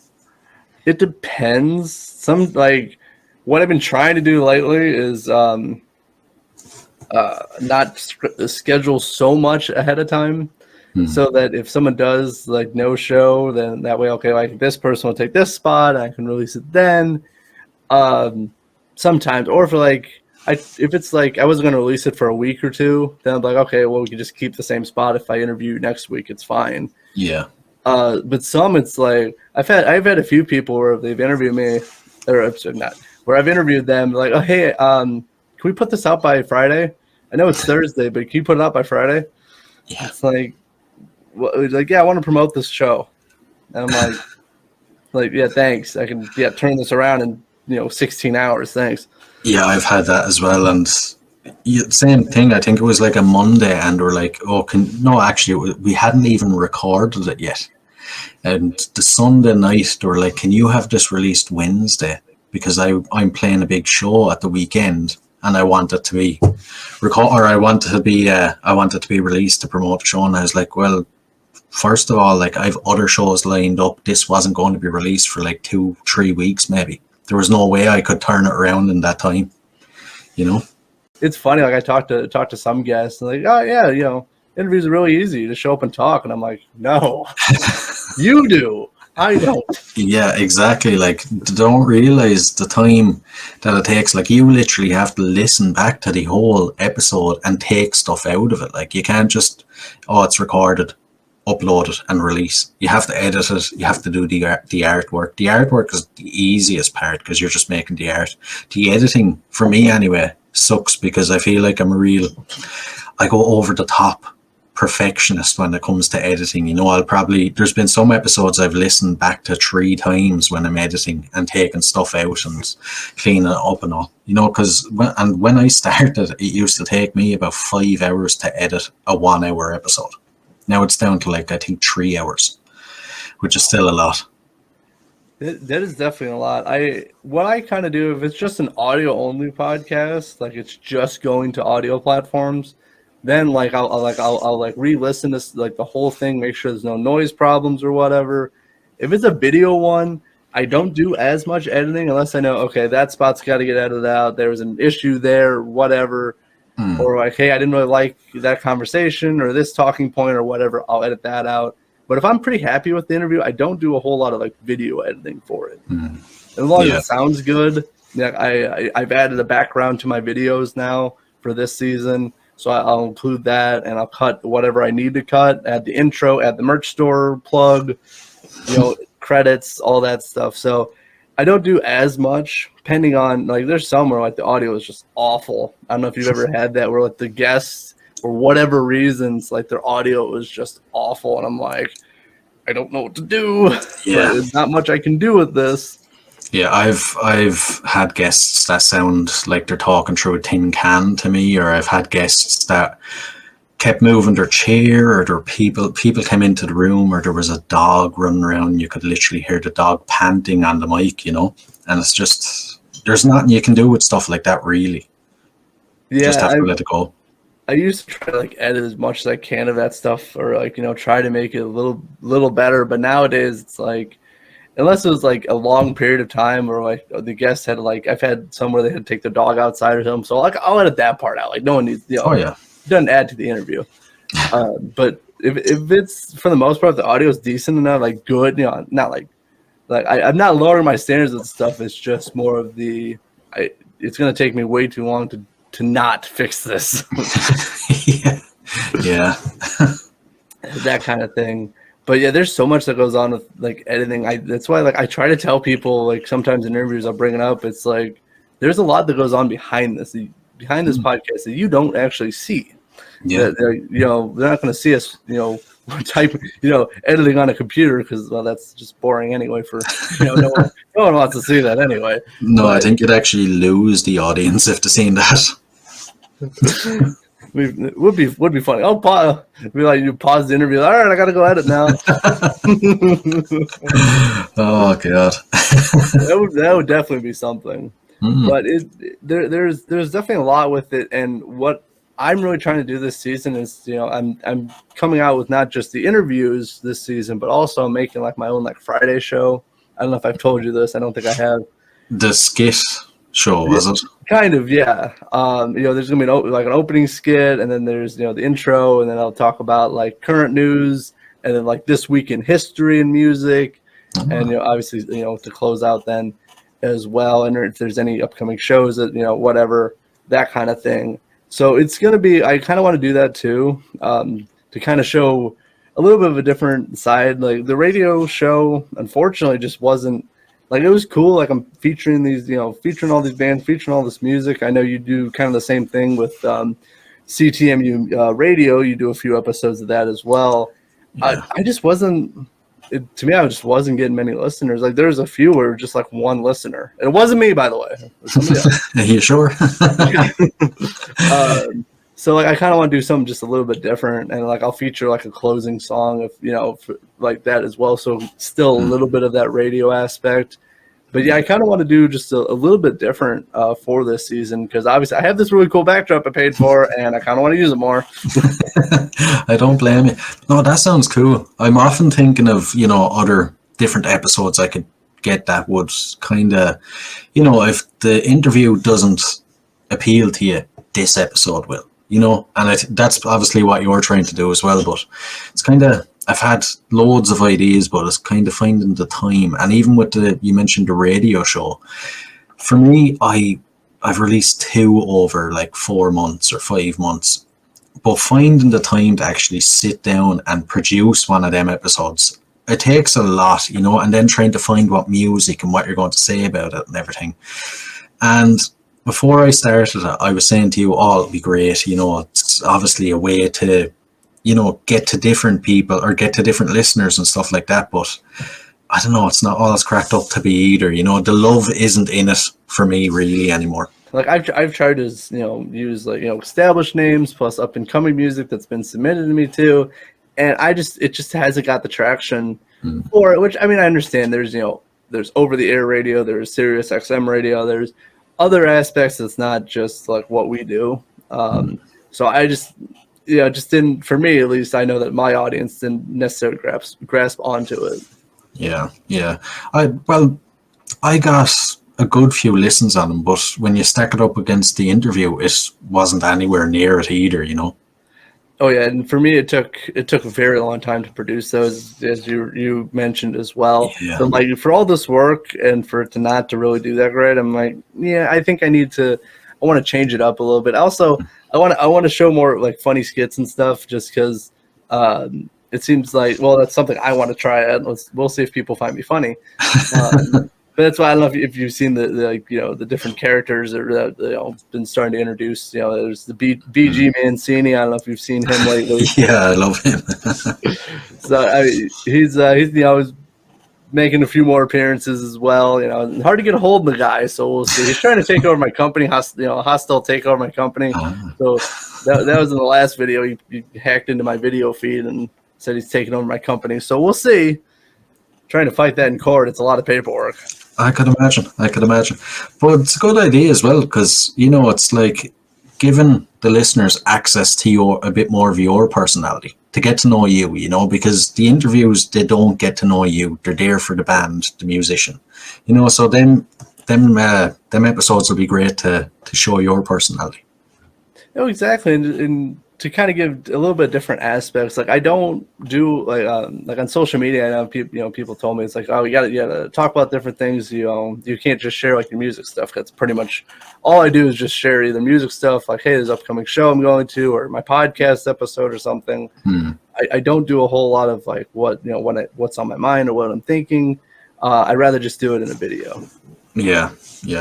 It depends. Some like what I've been trying to do lately is not schedule so much ahead of time, so that if someone does like no show, then that way, okay, like this person will take this spot, and I can release it then. Sometimes, or for like, if it's like I wasn't going to release it for a week or two, then I'm like, okay, well, we can just keep the same spot. If I interview next week, it's fine. Yeah. But some, it's like I've had a few people where they've interviewed me, or not, where I've interviewed them, like, oh hey, can we put this out by Friday? I know it's Thursday, but can you put it out by Friday? Yeah. It's like, yeah, I want to promote this show, and I'm like, yeah, thanks. I can turn this around in 16 hours. Thanks. Yeah, I've had that as well, and same thing. I think it was like a Monday, and we're like, oh, actually, we hadn't even recorded it yet. And the Sunday night, they were like, can you have this released Wednesday? Because I'm playing a big show at the weekend, and I want it to be I want it to be released to promote the show. And I was like, well, first of all, like I've other shows lined up. This wasn't going to be released for like 2-3 weeks, maybe. There was no way I could turn it around in that time, It's funny. Like I talked to some guests, and like, oh yeah, interviews are really easy. You just show up and talk, and I'm like, no, you do. I don't. Yeah, exactly. Like, they don't realize the time that it takes. Like, you literally have to listen back to the whole episode and take stuff out of it. Like, you can't just, it's recorded, upload it, and release. You have to edit it. You have to do the artwork. The artwork is the easiest part because you're just making the art. The editing, for me anyway, sucks because I feel like I go over the top perfectionist when it comes to editing. There's been some episodes I've listened back to 3 times when I'm editing and taking stuff out and cleaning it up and all, because when I started, it used to take me about 5 hours to edit a 1 hour episode. Now it's down to like, I think 3 hours, which is still a lot. That is definitely a lot. What I kind of do, if it's just an audio only podcast, like it's just going to audio platforms, then like I'll re-listen to like the whole thing, make sure there's no noise problems or whatever. If it's a video one, I don't do as much editing unless I know, okay, that spot's got to get edited out. There was an issue there, whatever. Or like, hey, I didn't really like that conversation or this talking point or whatever. I'll edit that out. But if I'm pretty happy with the interview, I don't do a whole lot of like video editing for it. As long as it sounds good. I've added a background to my videos now for this season. So I'll include that, and I'll cut whatever I need to cut, add the intro, add the merch store plug, credits, all that stuff. So I don't do as much, depending on, like, there's some where like the audio is just awful. I don't know if you've ever had that where like the guests, for whatever reasons, like their audio was just awful, and I'm like, I don't know what to do. Yeah, there's not much I can do with this. Yeah, I've had guests that sound like they're talking through a tin can to me, or I've had guests that kept moving their chair, or there people came into the room, or there was a dog running around, and you could literally hear the dog panting on the mic, and it's just, there's nothing you can do with stuff like that, really. Yeah, just have to let it go. I used to try to like edit as much as I can of that stuff, or like try to make it a little better, but nowadays it's like, unless it was like a long period of time where like the guests had I've had some where they had to take their dog outside or something. So like I'll edit that part out. Like no one needs, doesn't add to the interview. But if it's, for the most part, the audio is decent enough, like good, not like I'm not lowering my standards of stuff. It's just more of it's going to take me way too long to to not fix this. Yeah. That kind of thing. But yeah, there's so much that goes on with like editing. That's why like I try to tell people, like sometimes in interviews I'll bring it up. It's like there's a lot that goes on behind this podcast that you don't actually see. Yeah. You know, they're not going to see us, you know, type, you know, editing on a computer because, well, that's just boring anyway. For, you know, no one wants to see that anyway. No, but I think you'd actually lose the audience if they're seeing that. It would be funny. Oh, be like you pause the interview. All right, I gotta go edit now. Oh God. that would definitely be something. But there's definitely a lot with it, and what I'm really trying to do this season is, you know, I'm coming out with not just the interviews this season, but also making like my own like Friday show. I don't know if I've told you this. I don't think I have. The skit show, was it? Kind of, yeah. You know, there's gonna be an opening skit, and then there's, you know, the intro, and then I'll talk about like current news, and then like this week in history and music, and, you know, obviously, you know, to close out then as well, and if there's any upcoming shows that, you know, whatever, that kind of thing. So it's gonna be, I kind of want to do that too, to kind of show a little bit of a different side. Like the radio show, unfortunately, just wasn't. Like, it was cool. Like, I'm featuring these, you know, featuring all these bands, featuring all this music. I know you do kind of the same thing with CTMU radio. You do a few episodes of that as well. Yeah. I just wasn't, to me, I just wasn't getting many listeners. Like, there's a few where just like one listener. And it wasn't me, by the way. Are you sure? So, like, I kind of want to do something just a little bit different. And, like, I'll feature, like, a closing song, if you know, like that as well. So, still a little bit of that radio aspect. But, yeah, I kind of want to do just a little bit different for this season. Because, obviously, I have this really cool backdrop I paid for, and I kind of want to use it more. I don't blame you. No, that sounds cool. I'm often thinking of, you know, other different episodes I could get that would kind of, you know, if the interview doesn't appeal to you, this episode will. You know, and that's obviously what you're trying to do as well. But it's kind of, I've had loads of ideas, but it's kind of finding the time. And even with you mentioned the radio show, for me, I've released 2 over like 4 months or 5 months. But finding the time to actually sit down and produce one of them episodes, it takes a lot, you know, and then trying to find what music and what you're going to say about it and everything. And before I started it, I was saying to you, oh, it'll be great. You know, it's obviously a way to, you know, get to different people or get to different listeners and stuff like that. But I don't know, it's not all it's cracked up to be either. You know, the love isn't in it for me really anymore. Like I've tried to, you know, use like, you know, established names plus up and coming music that's been submitted to me too. And it just hasn't got the traction for it, which, I mean, I understand there's, you know, there's over the air radio, there's Sirius XM radio, there's other aspects that's not just like what we do. So I just, you know, just didn't, for me at least, I know that my audience didn't necessarily grasp onto it. Yeah. I got a good few listens on them, but when you stack it up against the interview, it wasn't anywhere near it either, you know. Oh yeah, and for me it took a very long time to produce those, as you mentioned as well. Yeah. So like for all this work and for it to not to really do that great, I'm like, yeah, I think I want to change it up a little bit. Also, I want to show more like funny skits and stuff, just because it seems like, well, that's something I want to try out. We'll see if people find me funny. But that's why I don't know if you've seen the like, you know, the different characters that, you know, been starting to introduce. You know, there's the BG Mancini. I don't know if you've seen him lately. Yeah, I love him. So he's you know, making a few more appearances as well. You know, hard to get a hold of the guy, so we'll see. He's trying to take over my company, hostile take over my company. So that was in the last video. He hacked into my video feed and said he's taking over my company. So we'll see. Trying to fight that in court, it's a lot of paperwork. I could imagine. But it's a good idea as well, because, you know, it's like giving the listeners access to a bit more of your personality, to get to know you, you know, because the interviews, they don't get to know you. They're there for the band, the musician, you know, so them episodes will be great to show your personality. Oh, exactly. And to kind of give a little bit different aspects, like I don't do like on social media. I know people told me it's like, oh, you gotta talk about different things. You can't just share like your music stuff. That's pretty much all I do is just share either music stuff, like, hey, there's an upcoming show I'm going to, or my podcast episode or something. I don't do a whole lot of like what's on my mind or what I'm thinking. I'd rather just do it in a video. Yeah,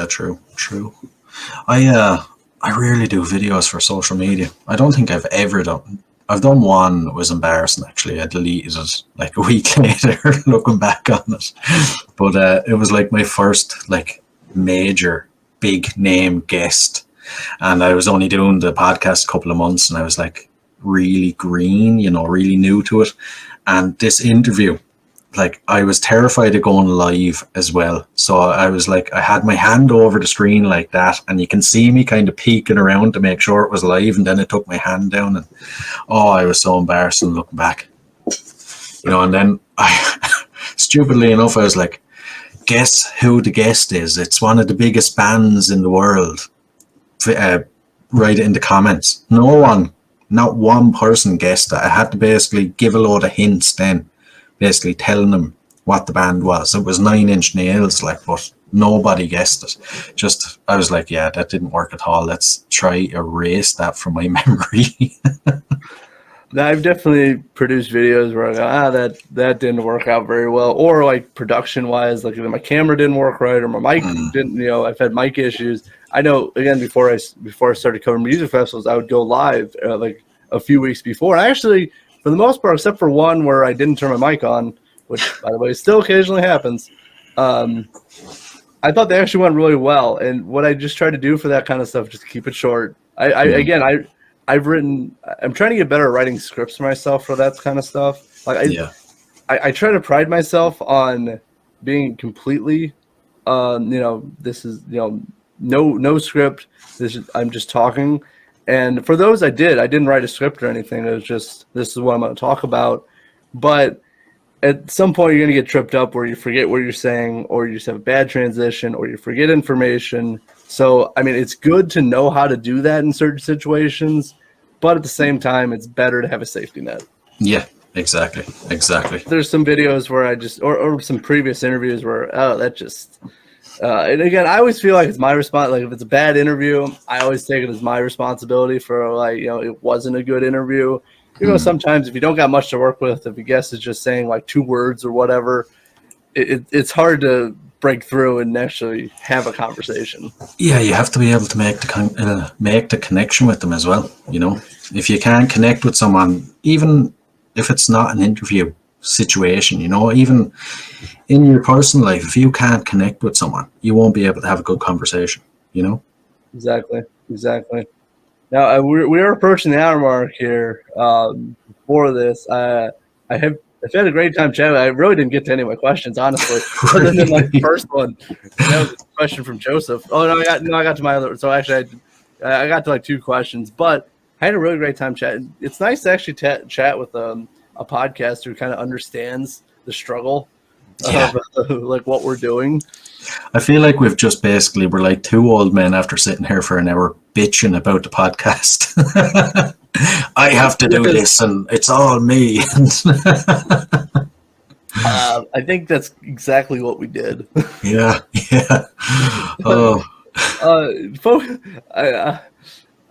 true. I rarely do videos for social media. I don't think I've ever done. I've done one that was embarrassing, actually. I deleted it like a week later, looking back on it. But it was like my first like major big name guest. And I was only doing the podcast a couple of months, and I was like really green, really new to it. And this interview, like, I was terrified of going live as well. So I was like, I had my hand over the screen like that, and you can see me kind of peeking around to make sure it was live. And then I took my hand down, and I was so embarrassed looking back, and then stupidly enough, I was like, guess who the guest is? It's one of the biggest bands in the world. Write it in the comments. Not one person guessed that. I had to basically give a load of hints then, basically telling them what the band was. It was Nine Inch Nails, but nobody guessed it. I was like, yeah, that didn't work at all. Let's try erase that from my memory. Now, I've definitely produced videos where I go, that didn't work out very well, or like production wise, like either my camera didn't work right or my mic didn't. I've had mic issues. I know, again, before I started covering music festivals, I would go live like a few weeks before. I actually, for the most part, except for one where I didn't turn my mic on, which, by the way, still occasionally happens, I thought they actually went really well. And what I just try to do for that kind of stuff, just keep it short. I'm trying to get better at writing scripts for myself for that kind of stuff. Like I try to pride myself on being completely, this is, no script. I'm just talking. And for those I didn't write a script or anything. It was just, this is what I'm going to talk about. But at some point you're going to get tripped up where you forget what you're saying, or you just have a bad transition, or you forget information. So, I mean, it's good to know how to do that in certain situations, but at the same time, it's better to have a safety net. Yeah, exactly. There's some videos where I just, or some previous interviews where, and again, I always feel like it's my response. Like if it's a bad interview, I always take it as my responsibility for it wasn't a good interview. Sometimes if you don't got much to work with, if a guest is just saying like 2 words or whatever, it's hard to break through and actually have a conversation. Yeah, you have to be able to make the connection with them as well. If you can't connect with someone, even if it's not an interview situation, even in your personal life, if you can't connect with someone, you won't be able to have a good conversation. Exactly. Now we are approaching the hour mark here. For this, I've had a great time chatting. I really didn't get to any of my questions, honestly, other than like the first one. That was a question from Joseph. Oh no, I got to my other. So actually, I got to like 2 questions, but I had a really great time chatting. It's nice to actually chat with a podcaster who kind of understands the struggle of like what we're doing. I feel like we're like 2 old men after sitting here for an hour bitching about the podcast. I have to do this and it's all me. I think that's exactly what we did. Yeah. Oh.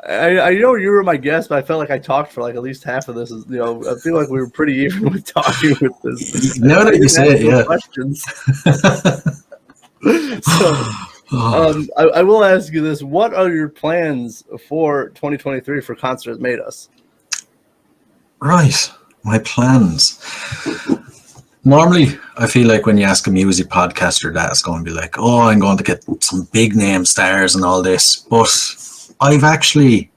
I know you were my guest, but I felt like I talked for like at least half of this. I feel like we were pretty even with talking with this. Now that you say it, yeah. Questions. So, I will ask you this: what are your plans for 2023 for Concert Has Made Us? Right, my plans. Normally, I feel like when you ask a music podcaster, that's going to be like, "Oh, I'm going to get some big name stars and all this," but I've actually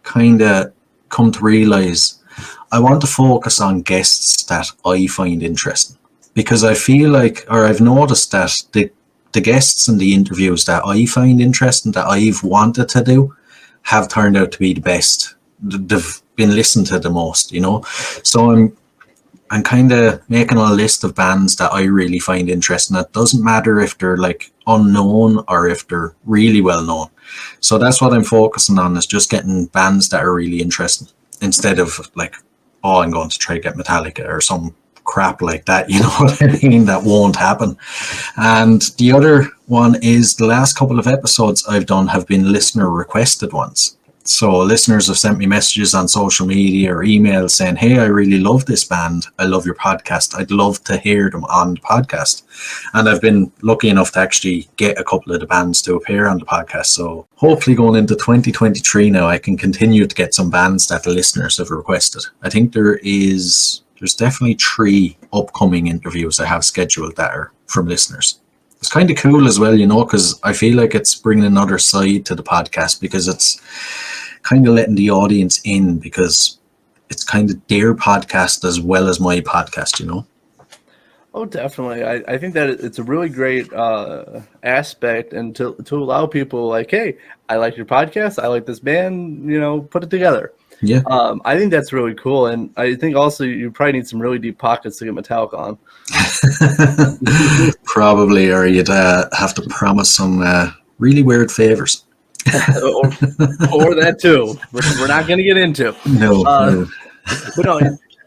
kind of come to realize I want to focus on guests that I find interesting, because I feel like, or I've noticed that the guests and the interviews that I find interesting, that I've wanted to do, have turned out to be the best. They've been listened to the most, So I'm kind of making a list of bands that I really find interesting. It doesn't matter if they're like unknown or if they're really well known. So that's what I'm focusing on, is just getting bands that are really interesting. instead of like, oh, I'm going to try to get Metallica or some crap like that, you know what I mean? That won't happen. And the other one is the last couple of episodes I've done have been listener requested ones. So listeners have sent me messages on social media or emails saying, hey, I really love this band. I love your podcast. I'd love to hear them on the podcast. And I've been lucky enough to actually get a couple of the bands to appear on the podcast. So hopefully going into 2023 now, I can continue to get some bands that the listeners have requested. I think there's definitely 3 upcoming interviews I have scheduled that are from listeners. It's kind of cool as well, you know, because I feel like it's bringing another side to the podcast, because it's kind of letting the audience in, because it's kind of their podcast as well as my podcast, you know. Oh, definitely. I think that it's a really great aspect, and to allow people like, hey, I like your podcast, I like this band, you know, put it together. Yeah. I think that's really cool, and I think also you probably need some really deep pockets to get Metallica on. Probably, or you'd have to promise some really weird favors. or that too, which we're not going to get into. No. But no,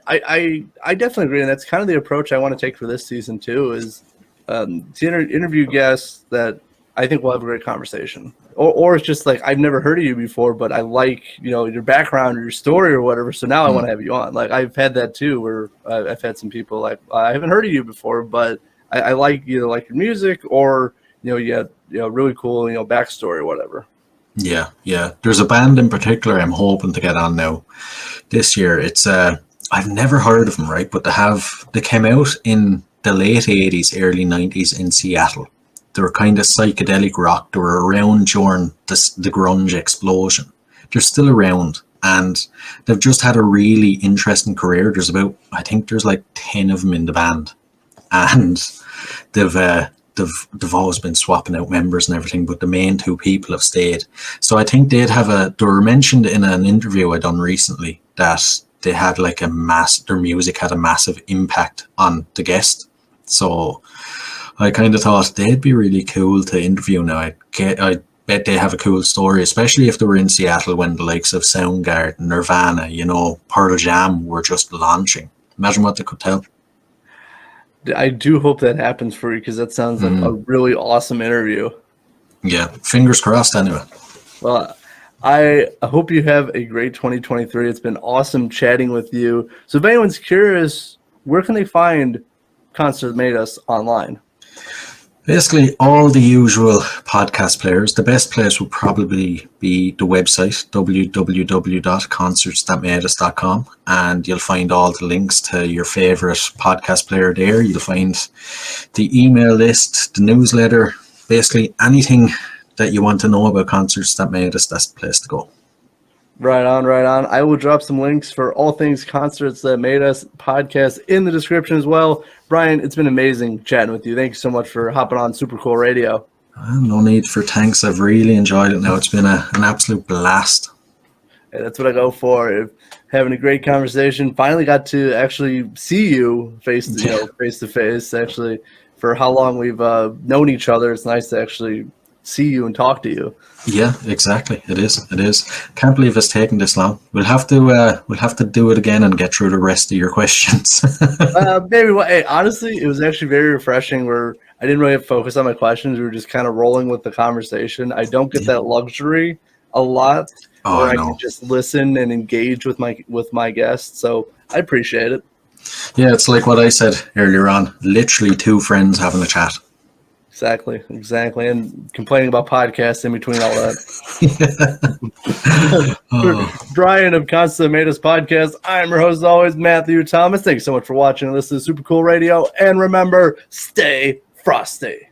I definitely agree, and that's kind of the approach I want to take for this season too. Is to interview guests that I think we'll have a great conversation, or it's just like, I've never heard of you before, but I like, you know, your background or your story or whatever. So now I want to have you on. Like, I've had that too, where I've had some people like, I haven't heard of you before, but I like either like your music, or you know, you have, you know, really cool, you know, backstory or whatever. Yeah. There's a band in particular I'm hoping to get on now this year. It's I've never heard of them, right? But they came out in the late 80s, early 90s in Seattle. They were kind of psychedelic rock. They were around during the grunge explosion. They're still around, and they've just had a really interesting career. I think there's like 10 of them in the band, and they've always been swapping out members and everything, but the main 2 people have stayed. So I think they were mentioned in an interview I done recently that they had like their music had a massive impact on the guest. So I kind of thought they'd be really cool to interview now. I bet they have a cool story, especially if they were in Seattle when the likes of Soundgarden, Nirvana, you know, Pearl Jam were just launching. Imagine what they could tell. I do hope that happens for you, because that sounds like a really awesome interview. Yeah, fingers crossed anyway. Well, I hope you have a great 2023. It's been awesome chatting with you. So if anyone's curious, where can they find Concert That Made Us online? Basically, all the usual podcast players. The best place would probably be the website, www.concertsthatmadeus.com, and you'll find all the links to your favorite podcast player there. You'll find the email list, the newsletter, basically anything that you want to know about Concerts That Made Us, that's the place to go. Right on. I will drop some links for all things Concerts That Made Us podcast in the description as well. Brian, it's been amazing chatting with you. Thank you so much for hopping on Super Cool Radio. No need for thanks. I've really enjoyed it now. It's been an absolute blast. Hey, that's what I go for. Having a great conversation. Finally got to actually see you face to face. Actually, for how long we've known each other, it's nice to actually see you and talk to you. Yeah, exactly. It is. Can't believe it's taken this long. We'll have to do it again and get through the rest of your questions. Maybe. Hey, honestly, it was actually very refreshing, where I didn't really have to focus on my questions. We were just kind of rolling with the conversation. I don't get that luxury a lot, where I can just listen and engage with my guests. So I appreciate it. Yeah, it's like what I said earlier on. Literally 2 friends having a chat. Exactly. And complaining about podcasts in between all that. Brian of Constant Made Us Podcast. I'm your host, as always, Matthew Thomas. Thanks so much for watching and listening to Super Cool Radio. And remember, stay frosty.